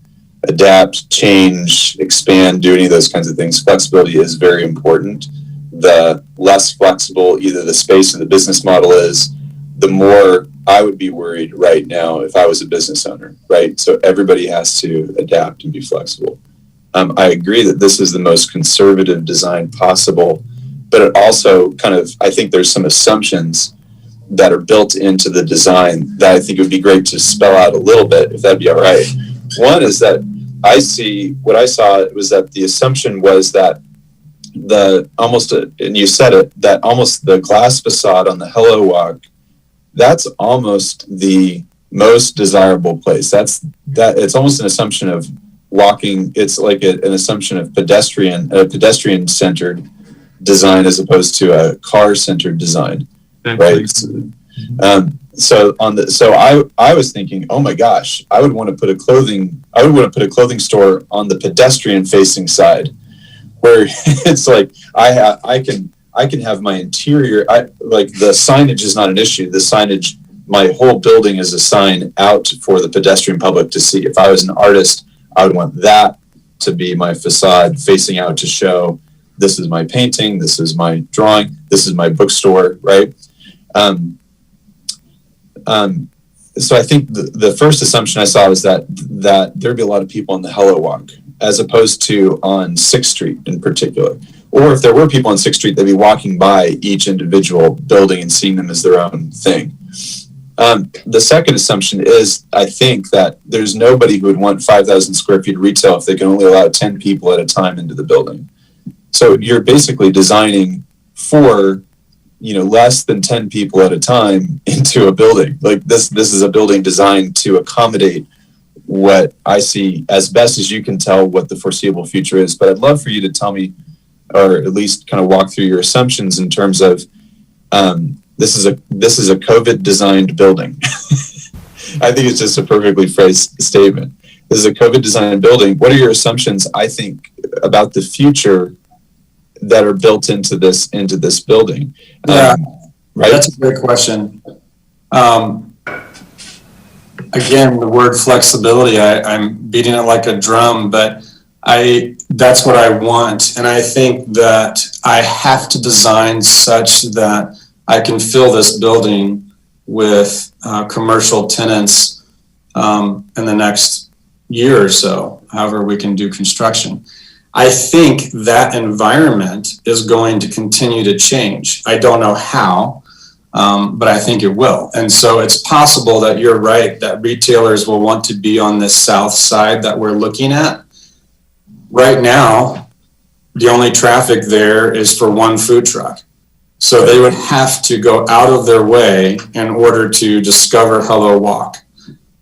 adapt, change, expand, do any of those kinds of things, flexibility is very important. The less flexible either the space or the business model is, the more I would be worried right now if I was a business owner, right? So everybody has to adapt and be flexible. I agree that this is the most conservative design possible, but it also I think there's some assumptions that are built into the design that I think it would be great to spell out a little bit, if that'd be all right. One is that what I saw was that the assumption was that and you said it, that almost the glass facade on the Hello Walk, that's almost the most desirable place. It's almost an assumption of walking. It's like an assumption of pedestrian centered design as opposed to a car centered design. Right. So I was thinking, oh my gosh, I would want to put a clothing store on the pedestrian facing side, where it's like I can have my interior. Like the signage is not an issue. The signage, my whole building is a sign out for the pedestrian public to see. If I was an artist, I would want that to be my facade facing out to show this is my painting, this is my drawing, this is my bookstore, right? So I think the first assumption I saw was that there'd be a lot of people on the Hello Walk, as opposed to on 6th Street in particular. Or if there were people on 6th Street, they'd be walking by each individual building and seeing them as their own thing. The second assumption is, I think, that there's nobody who would want 5,000 square feet of retail if they can only allow 10 people at a time into the building. So you're basically designing for less than 10 people at a time into a building. Like this is a building designed to accommodate what I see, as best as you can tell, what the foreseeable future is. But I'd love for you to tell me, or at least kind of walk through your assumptions in terms of this is a COVID designed building. I think it's just a perfectly phrased statement. This is a COVID designed building. What are your assumptions, I think, about the future that are built into this building? Yeah, right? That's a great question. Again, the word flexibility, I'm beating it like a drum, but that's what I want. And I think that I have to design such that I can fill this building with commercial tenants in the next year or so, however we can do construction. I think that environment is going to continue to change. I don't know how, but I think it will. And so it's possible that you're right, that retailers will want to be on this south side that we're looking at. Right now, the only traffic there is for one food truck. So they would have to go out of their way in order to discover Hello Walk.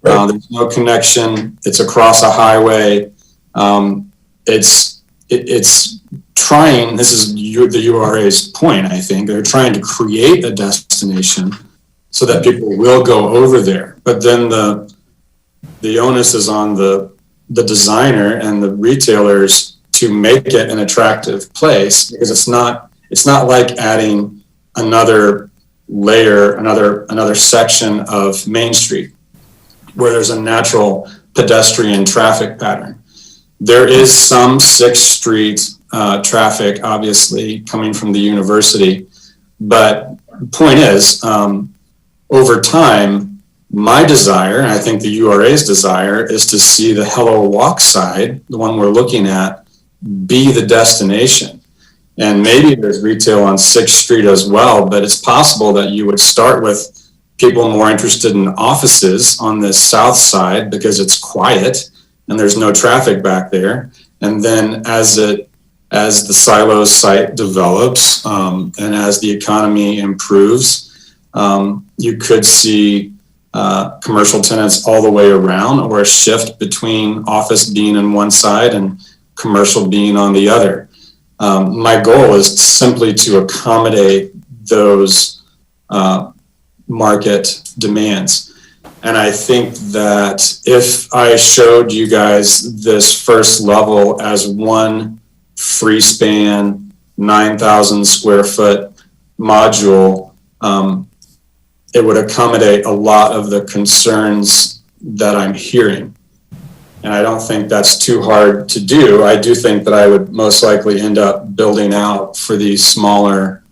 Right. There's no connection. It's across a highway. It's trying, this is the URA's point, I think, they're trying to create a destination so that people will go over there. But then the onus is on the designer and the retailers to make it an attractive place, because it's not like adding another layer, another section of Main Street where there's a natural pedestrian traffic pattern. There is some 6th Street traffic, obviously, coming from the university. But the point is, over time, my desire, and I think the URA's desire, is to see the Hello Walk side, the one we're looking at, be the destination. And maybe there's retail on 6th Street as well, but it's possible that you would start with people more interested in offices on the south side because it's quiet and there's no traffic back there. And then as the Silos site develops and as the economy improves, you could see commercial tenants all the way around, or a shift between office being on one side and commercial being on the other. My goal is simply to accommodate those market demands. And I think that if I showed you guys this first level as one free span, 9,000 square foot module, it would accommodate a lot of the concerns that I'm hearing. And I don't think that's too hard to do. I do think that I would most likely end up building out for these smaller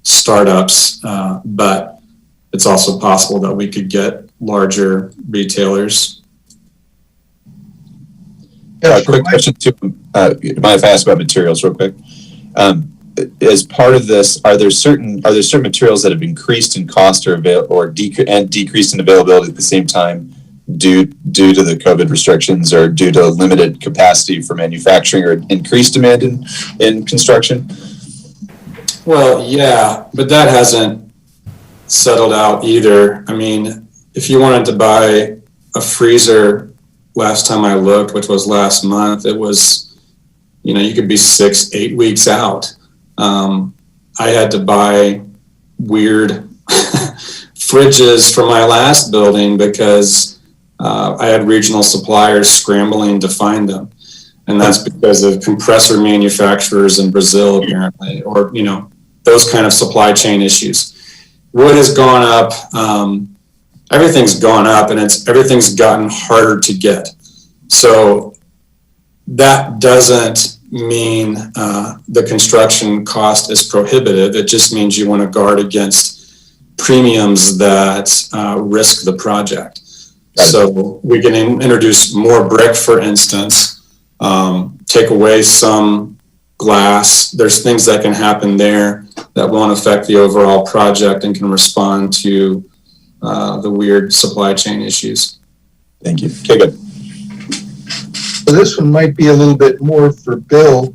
startups, but it's also possible that we could get larger retailers. Quick question too. Mind if I ask about materials real quick? As part of this, are there certain materials that have increased in cost or decreased in availability at the same time due to the COVID restrictions or due to limited capacity for manufacturing or increased demand in construction? Well, yeah, but that hasn't settled out either. I mean, if you wanted to buy a freezer last time I looked, which was last month, it was, you could be 6-8 weeks out. I had to buy weird fridges for my last building because I had regional suppliers scrambling to find them. And that's because of compressor manufacturers in Brazil, apparently, or, those kind of supply chain issues. Wood has gone up. Everything's gone up, and everything's gotten harder to get. So that doesn't mean the construction cost is prohibitive. It just means you want to guard against premiums that risk the project. So we can introduce more brick, for instance, take away some glass. There's things that can happen there that won't affect the overall project and can respond to the weird supply chain issues. Thank you. Okay, good. So this one might be a little bit more for Bill,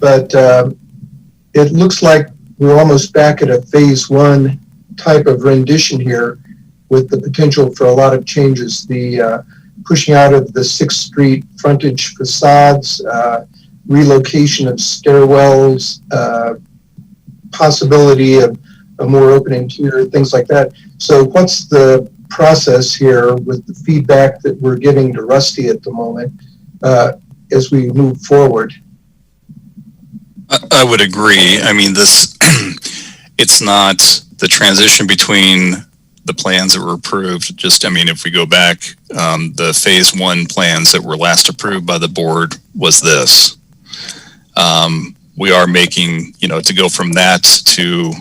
but it looks like we're almost back at a phase one type of rendition here with the potential for a lot of changes. The pushing out of the 6th Street frontage facades, relocation of stairwells, possibility of a more open interior, things like that. So what's the process here with the feedback that we're giving to Rusty at the moment as we move forward? I would agree. I mean, it's not the transition between the plans that were approved. If we go back, the phase one plans that were last approved by the board was this. We are making, to go from that to,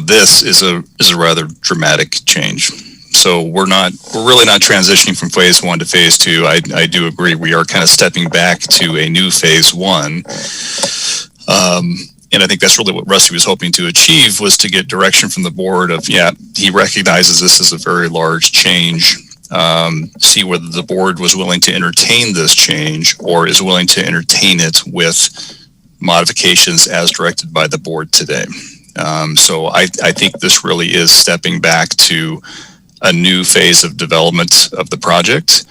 this is a rather dramatic change. So we're really not transitioning from phase one to phase two. I do agree. We are kind of stepping back to a new phase one. And I think that's really what Rusty was hoping to achieve, was to get direction from the board of, he recognizes this as a very large change. See whether the board was willing to entertain this change or is willing to entertain it with modifications as directed by the board today. So I think this really is stepping back to a new phase of development of the project.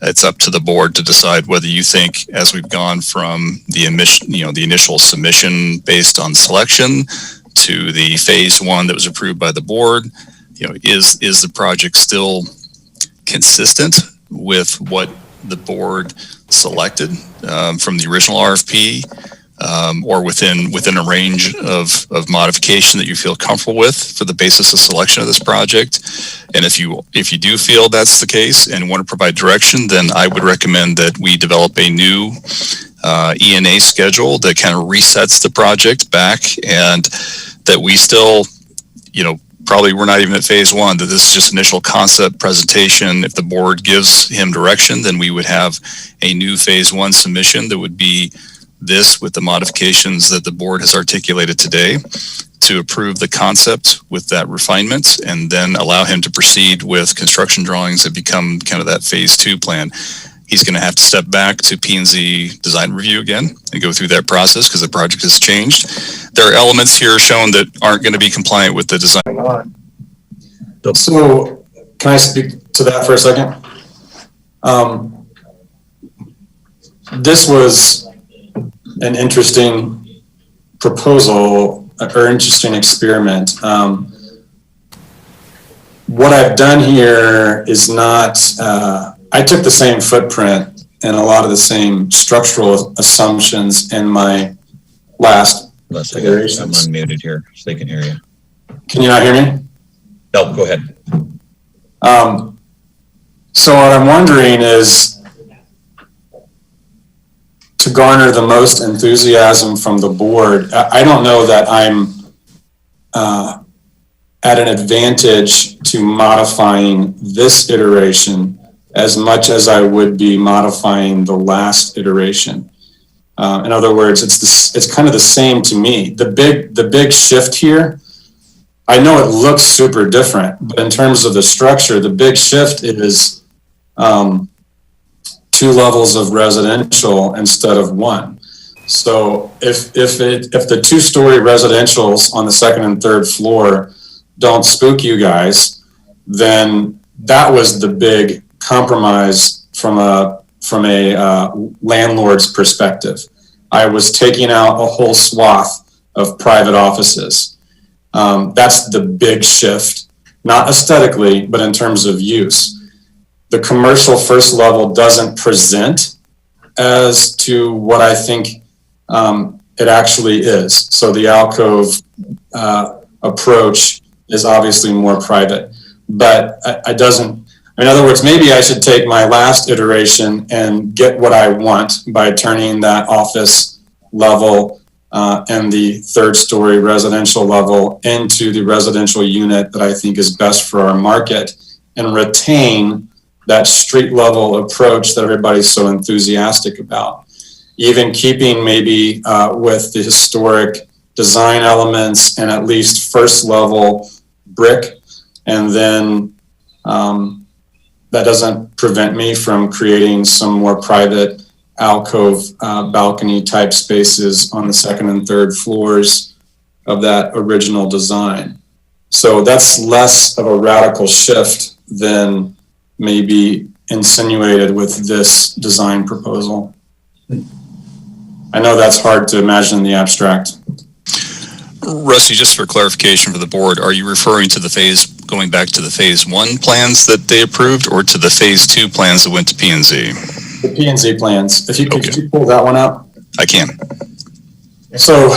It's up to the board to decide whether you think, as we've gone from the initial submission based on selection to the phase one that was approved by the board, is the project still consistent with what the board selected from the original RFP, or within a range of modification that you feel comfortable with for the basis of selection of this project. And if you do feel that's the case and want to provide direction, then I would recommend that we develop a new E&A schedule that kind of resets the project back, and that we still, probably we're not even at phase one, that this is just initial concept presentation. If the board gives him direction, then we would have a new phase one submission that would be this with the modifications that the board has articulated today, to approve the concept with that refinement, and then allow him to proceed with construction drawings that become kind of that phase two plan. He's going to have to step back to P&Z design review again and go through that process because the project has changed. There are elements here shown that aren't going to be compliant with the design. So can I speak to that for a second? This was an interesting proposal or interesting experiment. What I've done here is not, I took the same footprint and a lot of the same structural assumptions in my last iterations. I'm unmuted here, so they can hear you. Can you not hear me? No, go ahead. So what I'm wondering is, to garner the most enthusiasm from the board, I don't know that I'm at an advantage to modifying this iteration as much as I would be modifying the last iteration. In other words, it's kind of the same to me. The big shift here, I know it looks super different, but in terms of the structure, the big shift is 2 levels of residential instead of 1. So if the 2-story residentials on the 2nd and 3rd floor don't spook you guys, then that was the big compromise from a landlord's perspective. I was taking out a whole swath of private offices. That's the big shift, not aesthetically, but in terms of use. The commercial first level doesn't present as to what I think it actually is. So the alcove approach is obviously more private, but in other words, maybe I should take my last iteration and get what I want by turning that office level and the 3rd-story residential level into the residential unit that I think is best for our market, and retain that street level approach that everybody's so enthusiastic about. Even keeping maybe with the historic design elements and at least first level brick, and then that doesn't prevent me from creating some more private alcove balcony type spaces on the 2nd and 3rd floors of that original design. So that's less of a radical shift than maybe insinuated with this design proposal. I know that's hard to imagine in the abstract. Rusty, just for clarification for the board, are you referring to going back to the phase 1 plans that they approved, or to the phase 2 plans that went to P&Z? The P&Z plans. Could you pull that one up? I can. So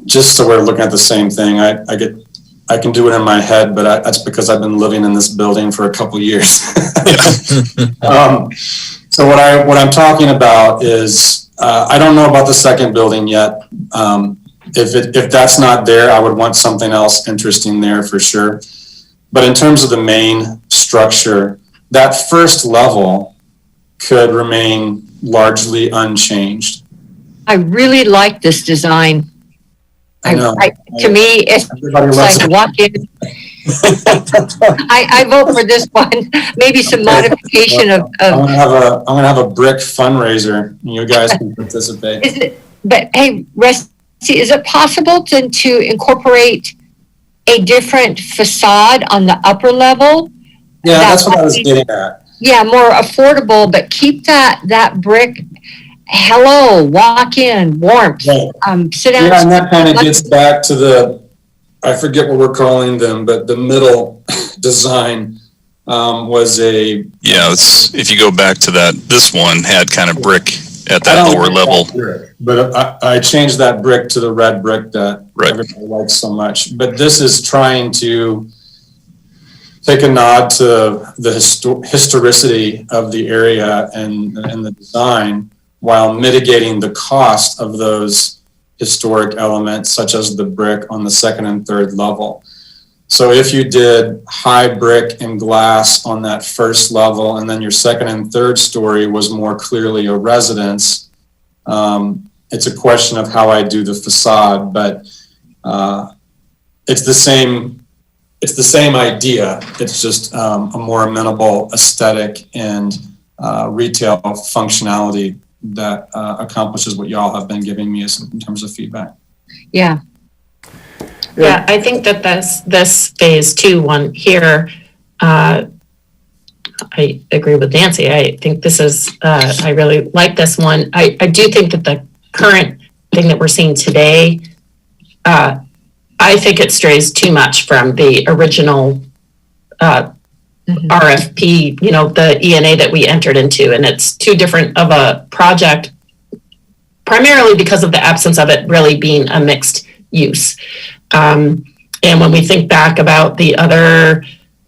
just so we're looking at the same thing, I can do it in my head, but that's because I've been living in this building for a couple years. So what I'm talking about is, I don't know about the second building yet. If that's not there, I would want something else interesting there for sure. But in terms of the main structure, that first level could remain largely unchanged. I really like this design. I know. To me, it's like walk in. I vote for this one. Maybe some modification of. I'm gonna have a brick fundraiser. And you guys can participate. But hey, Rusty, is it possible to incorporate a different facade on the upper level? Yeah, that's what I was getting at. Yeah, more affordable, but keep that brick. Hello, walk in, warmth. Right. Sit down. Yeah, and that kind of gets back to I forget what we're calling them, but the middle design was a. Yeah, if you go back to that, this one had kind of brick at that lower level. But I changed that brick to the red brick that everybody likes so much. But this is trying to take a nod to the historicity of the area and the design, while mitigating the cost of those historic elements, such as the brick on the second and third level. So if you did high brick and glass on that first level, and then your second and third story was more clearly a residence, it's a question of how I do the facade, but it's the same idea. It's just a more amenable aesthetic and retail functionality that accomplishes what y'all have been giving me in terms of feedback. Yeah. Yeah, I think that this phase 2 one here, I agree with Nancy. I think this is, I really like this one. I do think that the current thing that we're seeing today, I think it strays too much from the original RFP, the ENA that we entered into, and it's too different of a project, primarily because of the absence of it really being a mixed use. And when we think back about the other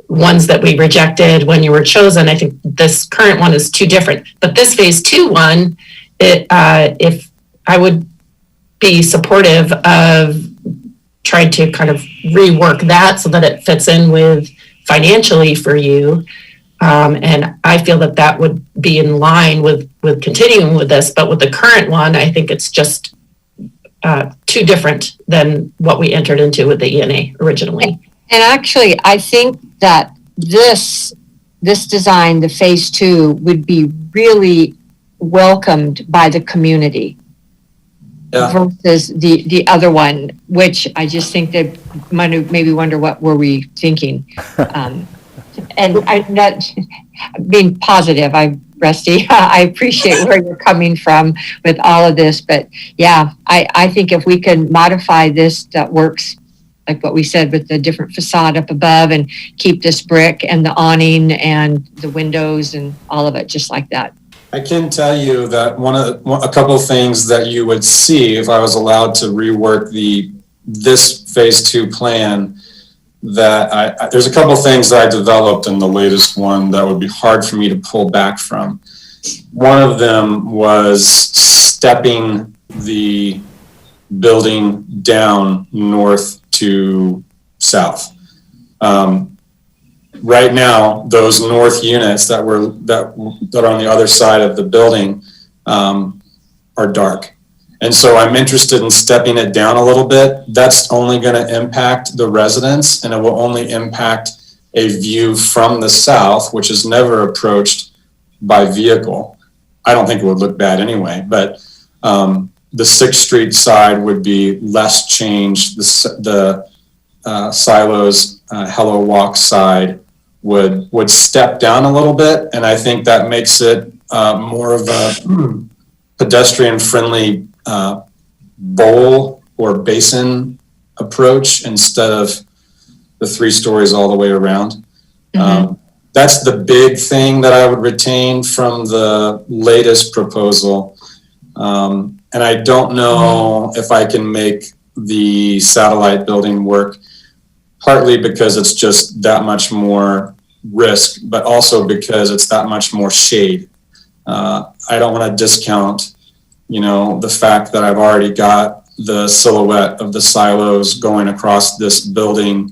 ones that we rejected when you were chosen, I think this current one is too different. But this phase 2 one, if I would be supportive of trying to kind of rework that so that it fits in with financially for you, And I feel that that would be in line with continuing with this, but with the current one, I think it's just too different than what we entered into with the ENA originally. And actually, I think that this design, the phase 2, would be really welcomed by the community versus the other one, which I just think they might maybe wonder what were we thinking. And I'm not being positive. Rusty, I appreciate where you're coming from with all of this, but yeah, I think if we can modify this, that works, like what we said with the different facade up above, and keep this brick and the awning and the windows and all of it just like that. I can tell you that a couple of things that you would see if I was allowed to rework this phase 2 plan, that there's a couple of things that I developed in the latest one that would be hard for me to pull back from. One of them was stepping the building down north to south. Right now, those north units that are on the other side of the building are dark. And so I'm interested in stepping it down a little bit. That's only going to impact the residents, and it will only impact a view from the south, which is never approached by vehicle. I don't think it would look bad anyway, but the 6th Street side would be less changed. The Silos Hello Walk side would step down a little bit, and I think that makes it more of a pedestrian-friendly bowl or basin approach instead of the 3 stories all the way around. Mm-hmm. That's the big thing that I would retain from the latest proposal. And I don't know if I can make the satellite building work, partly because it's just that much more risk, but also because it's that much more shade. I don't want to discount, the fact that I've already got the silhouette of the silos going across this building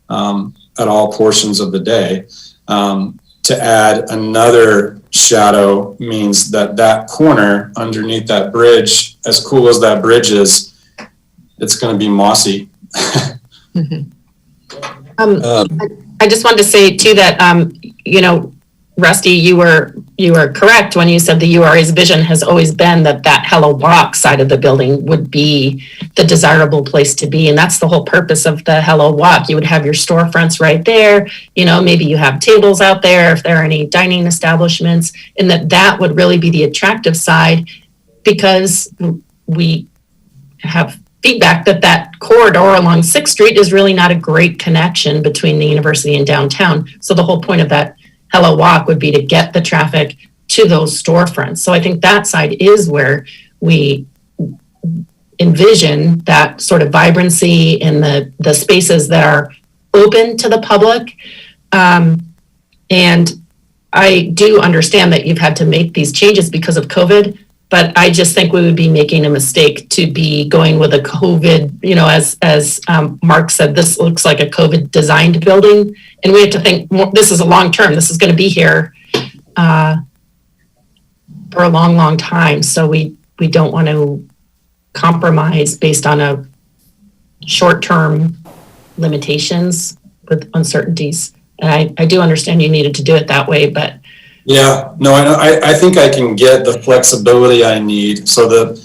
at all portions of the day. To add another shadow means that corner underneath that bridge, as cool as that bridge is, it's going to be mossy. I just wanted to say too that, Rusty, you were correct when you said the URA's vision has always been that Hello Walk side of the building would be the desirable place to be. And that's the whole purpose of the Hello Walk. You would have your storefronts right there. Maybe you have tables out there if there are any dining establishments, and that would really be the attractive side, because we have feedback that corridor along 6th Street is really not a great connection between the university and downtown. So the whole point of that Hello Walk would be to get the traffic to those storefronts. So I think that side is where we envision that sort of vibrancy in the spaces that are open to the public. And I do understand that you've had to make these changes because of COVID, but I just think we would be making a mistake to be going with a COVID, as Mark said, this looks like a COVID designed building. And we have to think this is a long term. This is going to be here for a long, long time. So we don't want to compromise based on a short term limitations with uncertainties. And I do understand you needed to do it that way, but yeah, no, I think I can get the flexibility I need. So the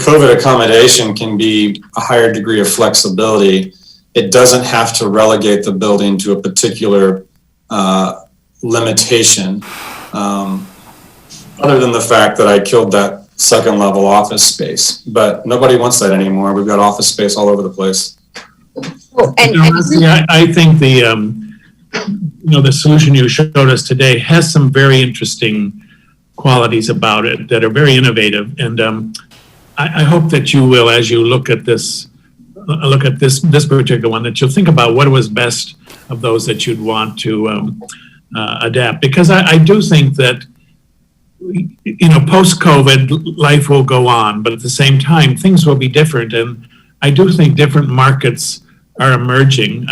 COVID accommodation can be a higher degree of flexibility. It doesn't have to relegate the building to a particular limitation, other than the fact that I killed that 2nd level office space. But nobody wants that anymore. We've got office space all over the place. Well, I think the solution you showed us today has some very interesting qualities about it that are very innovative. And I hope that you will, as you look at this particular one, that you'll think about what was best of those that you'd want to adapt. Because I do think that, post-COVID, life will go on, but at the same time, things will be different. And I do think different markets are emerging,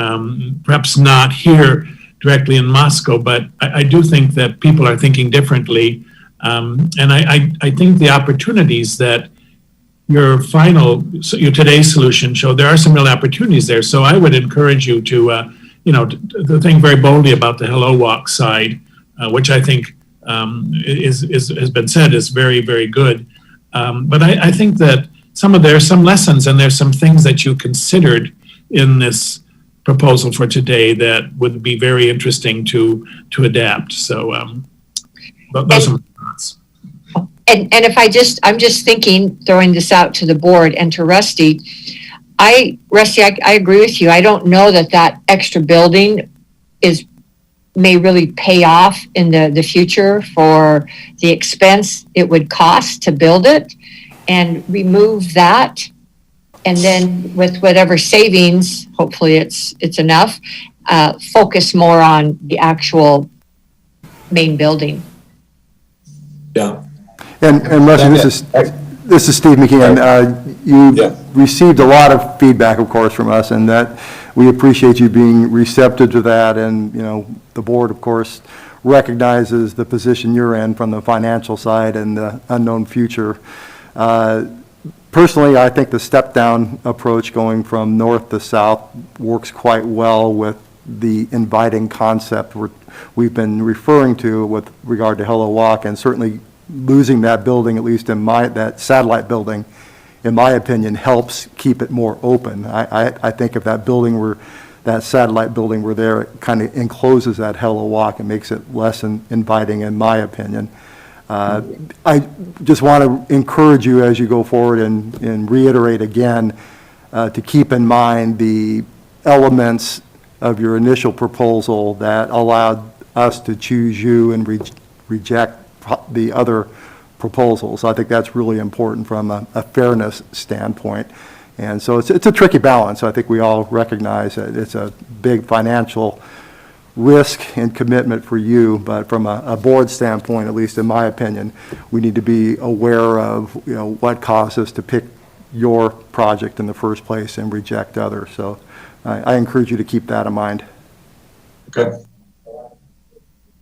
perhaps not here directly in Moscow, but I do think that people are thinking differently. And I think the opportunities that your today's solution showed, there are some real opportunities there. So I would encourage you to, to think very boldly about the Hello Walk side, which I think has been said is very, very good. But I think that there's some lessons and there's some things that you considered in this proposal for today that would be very interesting to adapt. So those are my thoughts. And if I'm just thinking, throwing this out to the board and to Rusty, I agree with you. I don't know that extra building may really pay off in the future for the expense it would cost to build it, and remove that. And then with whatever savings, hopefully it's enough, focus more on the actual main building. Yeah. And Rusty, this is Steve McKeon. You received a lot of feedback, of course, from us, and that we appreciate you being receptive to that. And, the board, of course, recognizes the position you're in from the financial side and the unknown future. Personally, I think the step-down approach going from north to south works quite well with the inviting concept we've been referring to with regard to Hello Walk, and certainly losing that building, at least that satellite building, in my opinion, helps keep it more open. I think if that satellite building were there, it kind of encloses that Hello Walk and makes it less inviting, in my opinion. I just want to encourage you as you go forward and reiterate again to keep in mind the elements of your initial proposal that allowed us to choose you and reject the other proposals. I think that's really important from a fairness standpoint. And so it's a tricky balance. I think we all recognize that it's a big financial risk and commitment for you, but from a board standpoint, at least in my opinion, we need to be aware of what caused us to pick your project in the first place and reject others. So I encourage you to keep that in mind. Okay.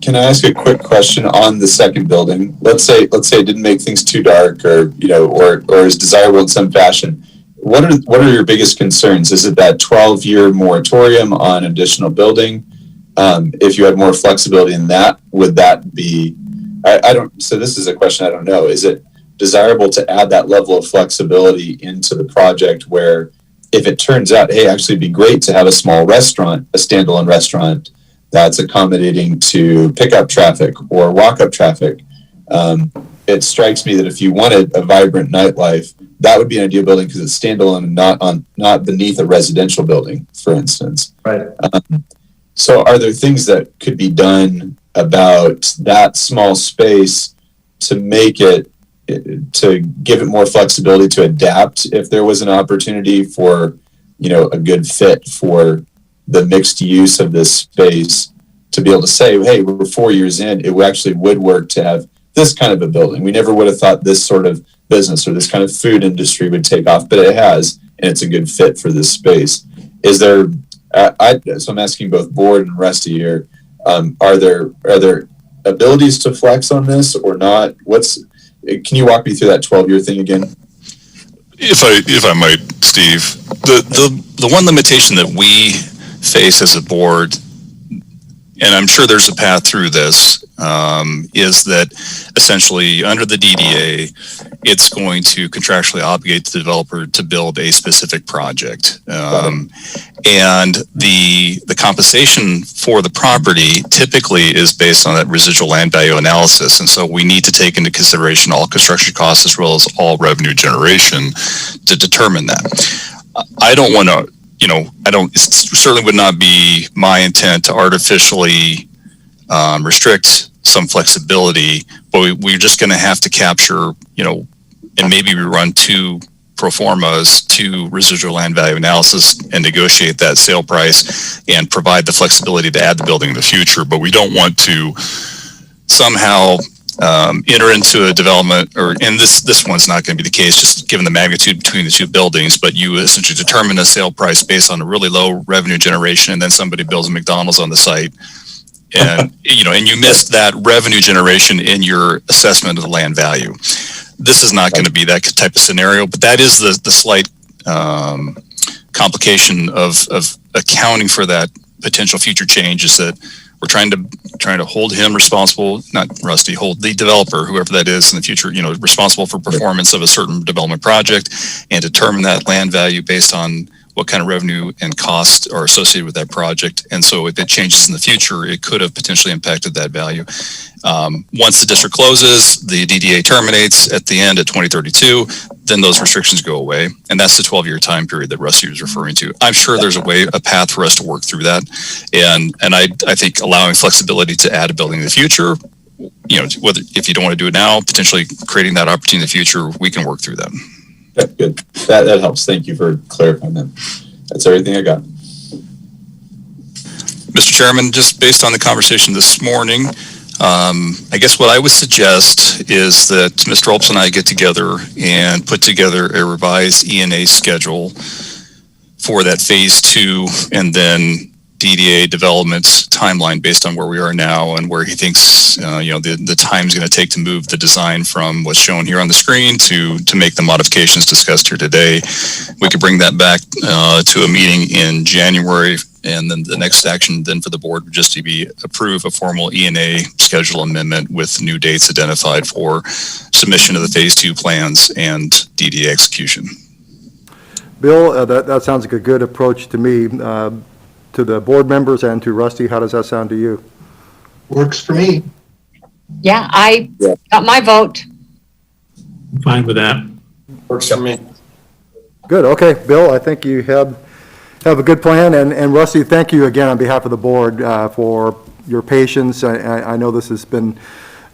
Can I ask a quick question on the second building? Let's say it didn't make things too dark, or is desirable in some fashion. What are your biggest concerns? Is it that 12-year moratorium on additional building? If you had more flexibility in that, would that be? So this is a question I don't know. Is it desirable to add that level of flexibility into the project where, if it turns out, hey, actually it'd be great to have a small restaurant, a standalone restaurant that's accommodating to pickup traffic or walk-up traffic. It strikes me that if you wanted a vibrant nightlife, that would be an ideal building because it's standalone and not beneath a residential building, for instance. Right. So are there things that could be done about that small space to make it, to give it more flexibility to adapt if there was an opportunity for, a good fit for the mixed use of this space, to be able to say, hey, we're 4 years in, it actually would work to have this kind of a building. We never would have thought this sort of business or this kind of food industry would take off, but it has, and it's a good fit for this space. Is there, so I'm asking both board and Rusty here, are there abilities to flex on this or not? Can you walk me through that 12-year thing again? If I might, Steve, the one limitation that we face as a board, and I'm sure there's a path through this, is that essentially under the DDA, it's going to contractually obligate the developer to build a specific project. And the compensation for the property typically is based on that residual land value analysis. And so we need to take into consideration all construction costs as well as all revenue generation to determine that. I don't want to, it certainly would not be my intent to artificially restrict some flexibility, but we're just going to have to capture, and maybe we run two pro formas, two residual land value analysis, and negotiate that sale price and provide the flexibility to add the building in the future. But we don't want to somehow enter into a development, and this one's not going to be the case, just given the magnitude between the two buildings, but you essentially determine a sale price based on a really low revenue generation, and then somebody builds a McDonald's on the site, and and you missed that revenue generation in your assessment of the land value. This is not going to be that type of scenario, but that is the slight complication of accounting for that potential future change, is that we're trying to hold him responsible, not Rusty, hold the developer, whoever that is in the future, responsible for performance of a certain development project, and determine that land value based on what kind of revenue and costs are associated with that project. And so if it changes in the future, it could have potentially impacted that value. Once the district closes, the DDA terminates at the end at 2032, then those restrictions go away. And that's the 12-year time period that Rusty was referring to. I'm sure there's a path for us to work through that. And I think allowing flexibility to add a building in the future, whether if you don't want to do it now, potentially creating that opportunity in the future, we can work through that. Yeah, good. That helps. Thank you for clarifying that. That's everything I got. Mr. Chairman, just based on the conversation this morning, I guess what I would suggest is that Mr. Olps and I get together and put together a revised E&A schedule for that phase 2 and then DDA development timeline based on where we are now and where he thinks the time is going to take to move the design from what's shown here on the screen to make the modifications discussed here today. We could bring that back to a meeting in January, and then the next action then for the board would just to be approve a formal E&A schedule amendment with new dates identified for submission of the phase 2 plans and DDA execution. Bill, that sounds like a good approach to me. To the board members and to Rusty, how does that sound to you? Works for me. Yeah, I got my vote. I'm fine with that. Works for me. Good. Okay, Bill, I think you have a good plan. And Rusty, thank you again on behalf of the board for your patience. I know this has been,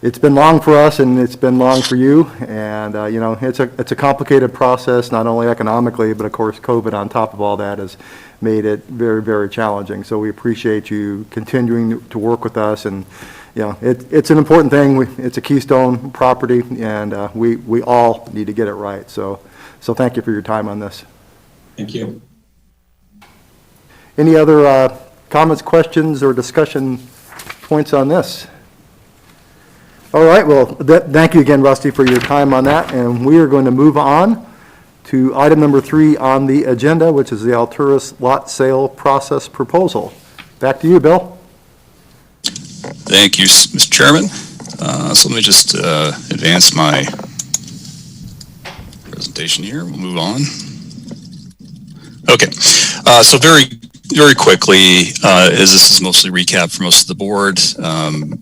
it's been long for us and it's been long for you. And, it's a complicated process, not only economically, but of course, COVID on top of all that has made it very, very challenging. So we appreciate you continuing to work with us. And, it's an important thing. It's a keystone property, and we all need to get it right. So thank you for your time on this. Thank you. Any other comments, questions, or discussion points on this? All right, well, thank you again, Rusty, for your time on that, and we are going to move on to item number 3 on the agenda, which is the Alturas lot sale process proposal. Back to you, Bill. Thank you, Mr. Chairman. So let me just advance my presentation here. We'll move on. Okay, so very, very quickly, as this is mostly recap for most of the board,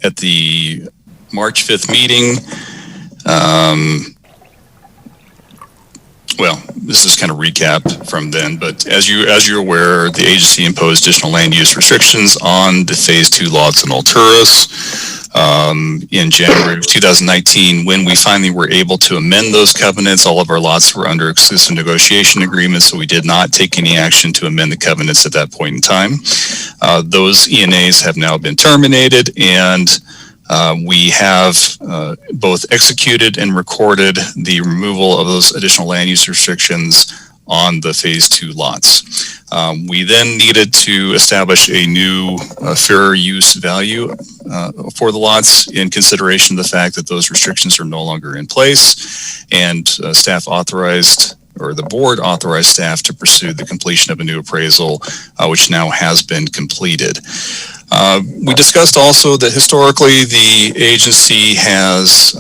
at the March 5th meeting, well, this is kind of recap from then, but as you're aware, the agency imposed additional land use restrictions on the phase 2 lots in Alturas in January of 2019. When we finally were able to amend those covenants, all of our lots were under exclusive negotiation agreements, so we did not take any action to amend the covenants at that point in time. Those E&As have now been terminated, and we have both executed and recorded the removal of those additional land use restrictions on the phase 2 lots. We then needed to establish a new fair use value for the lots in consideration of the fact that those restrictions are no longer in place, and staff authorized, or the board authorized staff to pursue the completion of a new appraisal, which now has been completed. We discussed also that historically the agency has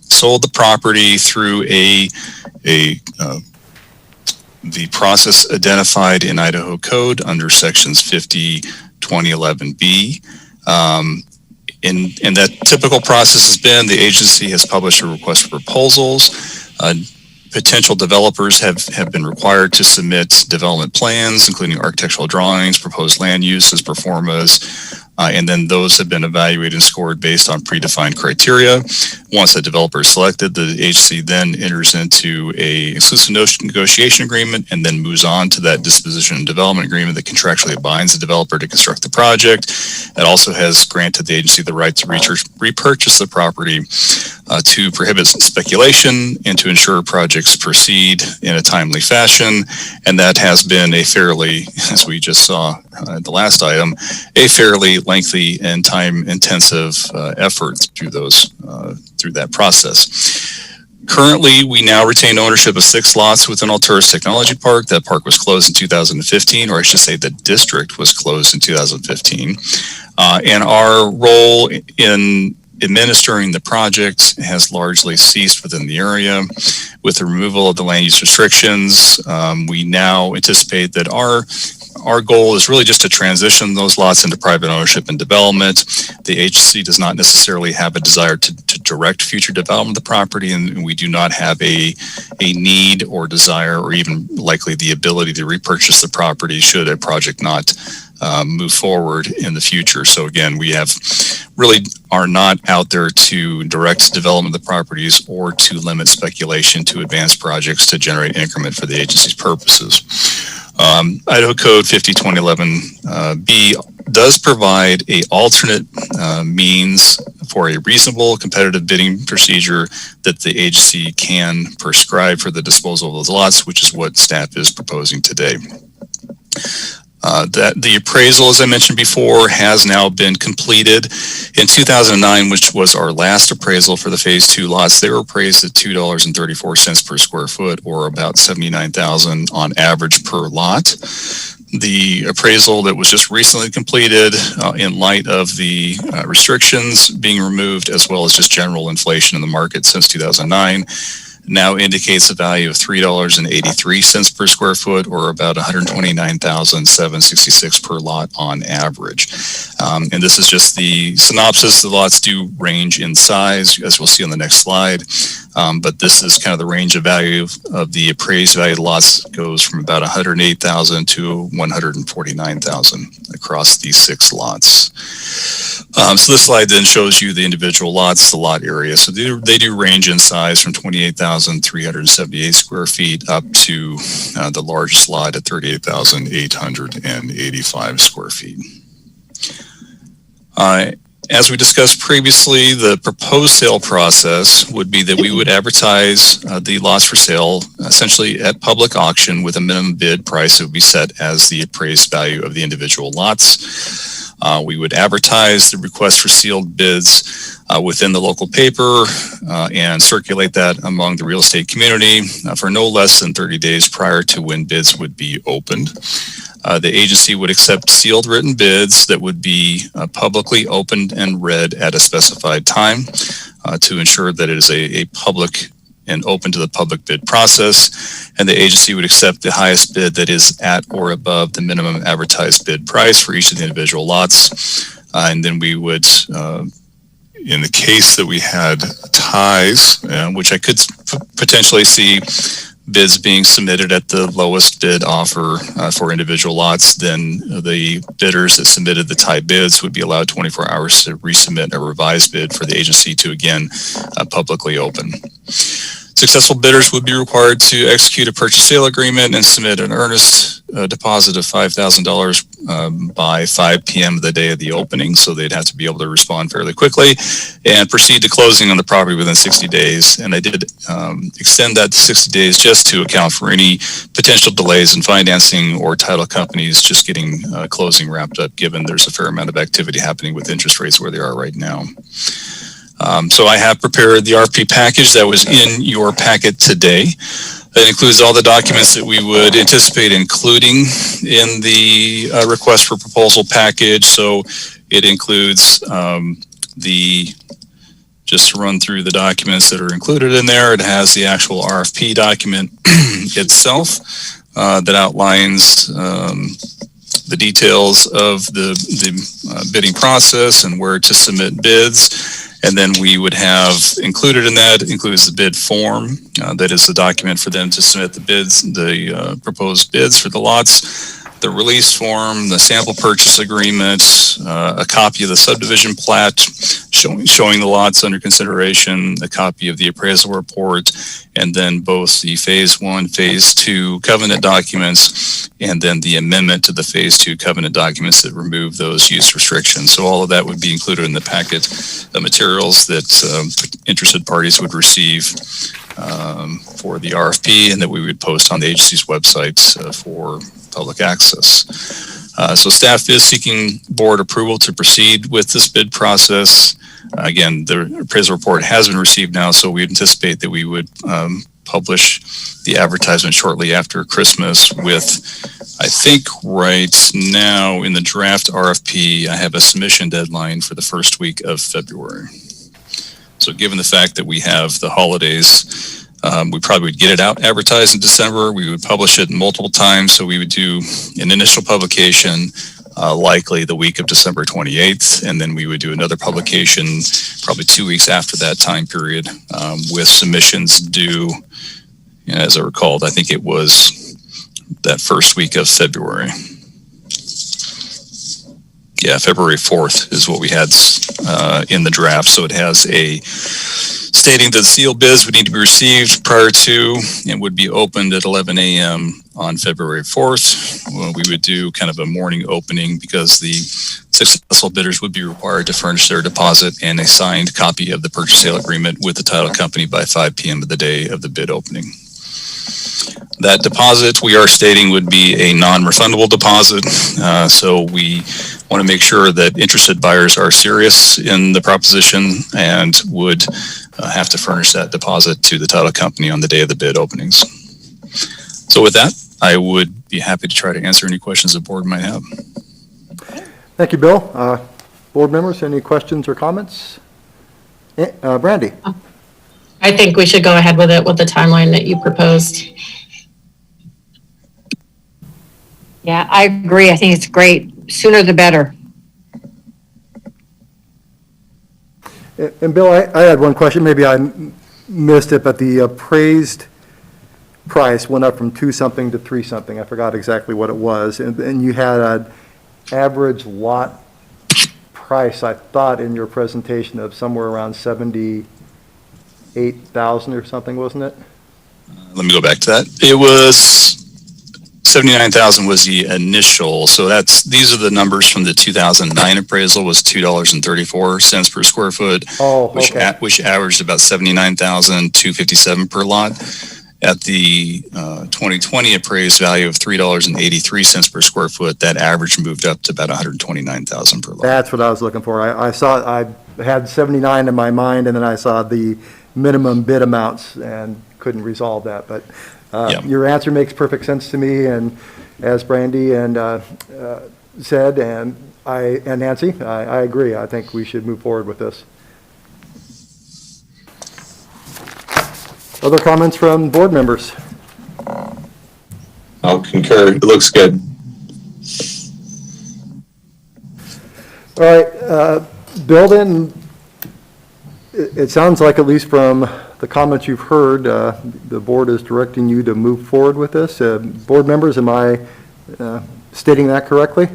sold the property through the process identified in Idaho Code under sections 50-2011B. And that typical process has been the agency has published a request for proposals. Potential developers have been required to submit development plans, including architectural drawings, proposed land uses, performas, and then those have been evaluated and scored based on predefined criteria. Once a developer is selected, the agency then enters into a exclusive negotiation agreement and then moves on to that disposition and development agreement that contractually binds the developer to construct the project. It also has granted the agency the right to repurchase the property to prohibit speculation and to ensure projects proceed in a timely fashion. And that has been a fairly, as we just saw, the last item, a fairly lengthy and time-intensive effort through that process. Currently, we now retain ownership of 6 lots within Alturas Technology Park. That park was closed in 2015, or I should say the district was closed in 2015. And our role in administering the project has largely ceased within the area. With the removal of the land use restrictions, we now anticipate that our goal is really just to transition those lots into private ownership and development. The agency does not necessarily have a desire to direct future development of the property, and we do not have a need or desire or even likely the ability to repurchase the property should a project not move forward in the future. So again, we are not out there to direct development of the properties or to limit speculation to advanced projects to generate increment for the agency's purposes. Idaho Code 50-2011B does provide a alternate means for a reasonable competitive bidding procedure that the agency can prescribe for the disposal of those lots, which is what staff is proposing today. That the appraisal, as I mentioned before, has now been completed. In 2009, which was our last appraisal for the Phase 2 lots, they were appraised at $2.34 per square foot, or about $79,000 on average per lot. The appraisal that was just recently completed, in light of the restrictions being removed, as well as just general inflation in the market since 2009, now indicates a value of $3.83 per square foot, or about $129,766 per lot on average. And this is just the synopsis. The lots do range in size, as we'll see on the next slide. But this is kind of the range of value of the appraised value of the lots goes from about $108,000 to $149,000 across these 6 lots. So this slide then shows you the individual lots, the lot area. So they do range in size from 28,378 square feet up to the largest lot at 38,885 square feet. As we discussed previously, the proposed sale process would be that we would advertise the lots for sale essentially at public auction with a minimum bid price that would be set as the appraised value of the individual lots. We would advertise the request for sealed bids within the local paper and circulate that among the real estate community for no less than 30 days prior to when bids would be opened. The agency would accept sealed written bids that would be publicly opened and read at a specified time to ensure that it is a public and open to the public bid process. And the agency would accept the highest bid that is at or above the minimum advertised bid price for each of the individual lots. And then we would, in the case that we had ties, which I could potentially see bids being submitted at the lowest bid offer for individual lots, then the bidders that submitted the tie bids would be allowed 24 hours to resubmit a revised bid for the agency to again publicly open. Successful bidders would be required to execute a purchase sale agreement and submit an earnest deposit of $5,000 by 5 p.m. the day of the opening. So they'd have to be able to respond fairly quickly and proceed to closing on the property within 60 days. And I did extend that to 60 days just to account for any potential delays in financing or title companies just getting closing wrapped up, given there's a fair amount of activity happening with interest rates where they are right now. So I have prepared the RFP package that was in your packet today. That includes all the documents that we would anticipate including in the request for proposal package. So it includes just to run through the documents that are included in there. It has the actual RFP document itself that outlines the details of the bidding process and where to submit bids. And then we would have included in that includes the bid form. That is the document for them to submit the bids, the proposed bids for the lots, the release form, the sample purchase agreement, a copy of the subdivision plat showing the lots under consideration, a copy of the appraisal report, and then both the Phase 1, Phase 2 covenant documents, and then the amendment to the Phase 2 covenant documents that remove those use restrictions. So all of that would be included in the packet of materials that interested parties would receive for the RFP, and that we would post on the agency's website for public access. So staff is seeking board approval to proceed with this bid process. Again, the appraisal report has been received now, so we anticipate that we would publish the advertisement shortly after Christmas with, I think right now in the draft RFP, I have a submission deadline for the first week of February. So given the fact that we have the holidays, we probably would get it out advertised in December. We would publish it multiple times. So we would do an initial publication, likely the week of December 28th. And then we would do another publication probably 2 weeks after that time period, with submissions due, as I recalled, I think it was that first week of February. Yeah, February 4th is what we had in the draft. So it has a stating that sealed bids would need to be received prior to and would be opened at 11 a.m. on February 4th. Well, we would do kind of a morning opening because the successful bidders would be required to furnish their deposit and a signed copy of the purchase sale agreement with the title company by 5 p.m. of the day of the bid opening. That deposit, we are stating, would be a non-refundable deposit. So we want to make sure that interested buyers are serious in the proposition and would have to furnish that deposit to the title company on the day of the bid openings. So with that, I would be happy to try to answer any questions the board might have. Thank you, Bill. Board members, any questions or comments? Brandy? I think we should go ahead with it with the timeline that you proposed. Yeah, I agree. I think it's great. Sooner the better. And Bill, I had one question. Maybe I missed it, but the appraised price went up from 2 something to 3 something. I forgot exactly what it was. And you had an average lot price, I thought, in your presentation of somewhere around 78,000 or something, wasn't it? Let me go back to that. It was 79,000 was the initial. So these are the numbers from the 2009 appraisal, was $2.34 per square foot, which averaged about 79,257 per lot. At the 2020 appraised value of $3.83 per square foot, that average moved up to about 129,000 per lot. That's what I was looking for. I had 79 in my mind, and then I saw the minimum bid amounts and couldn't resolve that. But your answer makes perfect sense to me, and as Brandy and said, and Nancy, I agree. I think we should move forward with this. Other comments from board members? I'll concur. It looks good. All right, Bill, then, it sounds like, at least from the comments you've heard, the board is directing you to move forward with this. Board members, am I stating that correctly?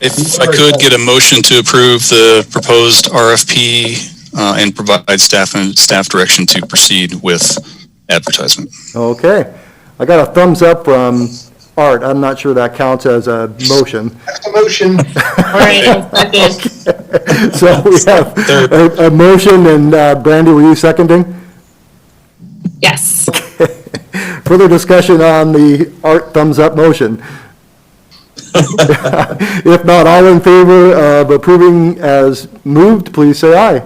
If I could get a motion to approve the proposed RFP and provide staff direction to proceed with advertisement. Okay. I got a thumbs up from Art. I'm not sure that counts as a motion. That's a motion. All right. Okay. So we have a motion, and Brandy, were you seconding? Yes. Further discussion on the Art thumbs up motion? If not, all in favor of approving as moved, please say aye.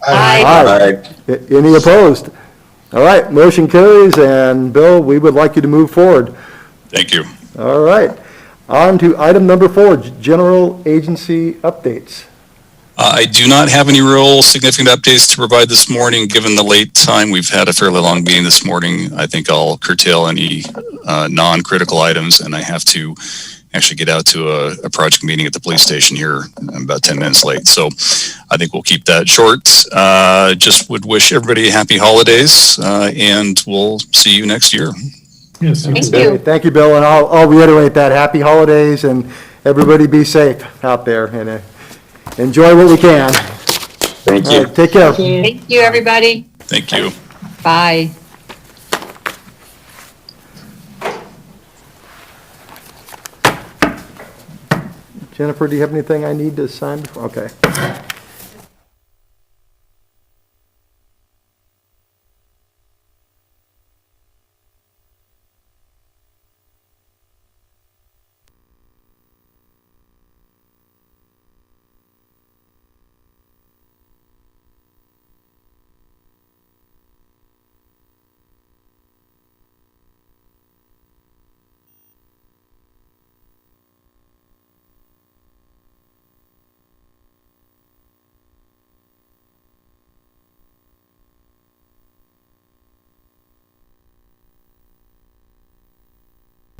Aye. Any opposed? All right, motion carries, and Bill, we would like you to move forward. Thank you. All right, on to item number 4, general agency updates. I do not have any real significant updates to provide this morning. Given the late time, we've had a fairly long meeting this morning. I think I'll curtail any non-critical items, and I have to actually get out to a project meeting at the police station here. I'm about 10 minutes late. So I think we'll keep that short. Just would wish everybody happy holidays, and we'll see you next year. Yes. Thank you. Thank you, Bill, and I'll reiterate that. Happy holidays, and everybody be safe out there, and enjoy what we can. Thank you. All right, take care. Thank you, everybody. Thank you. Bye. Jennifer, do you have anything I need to sign? Okay.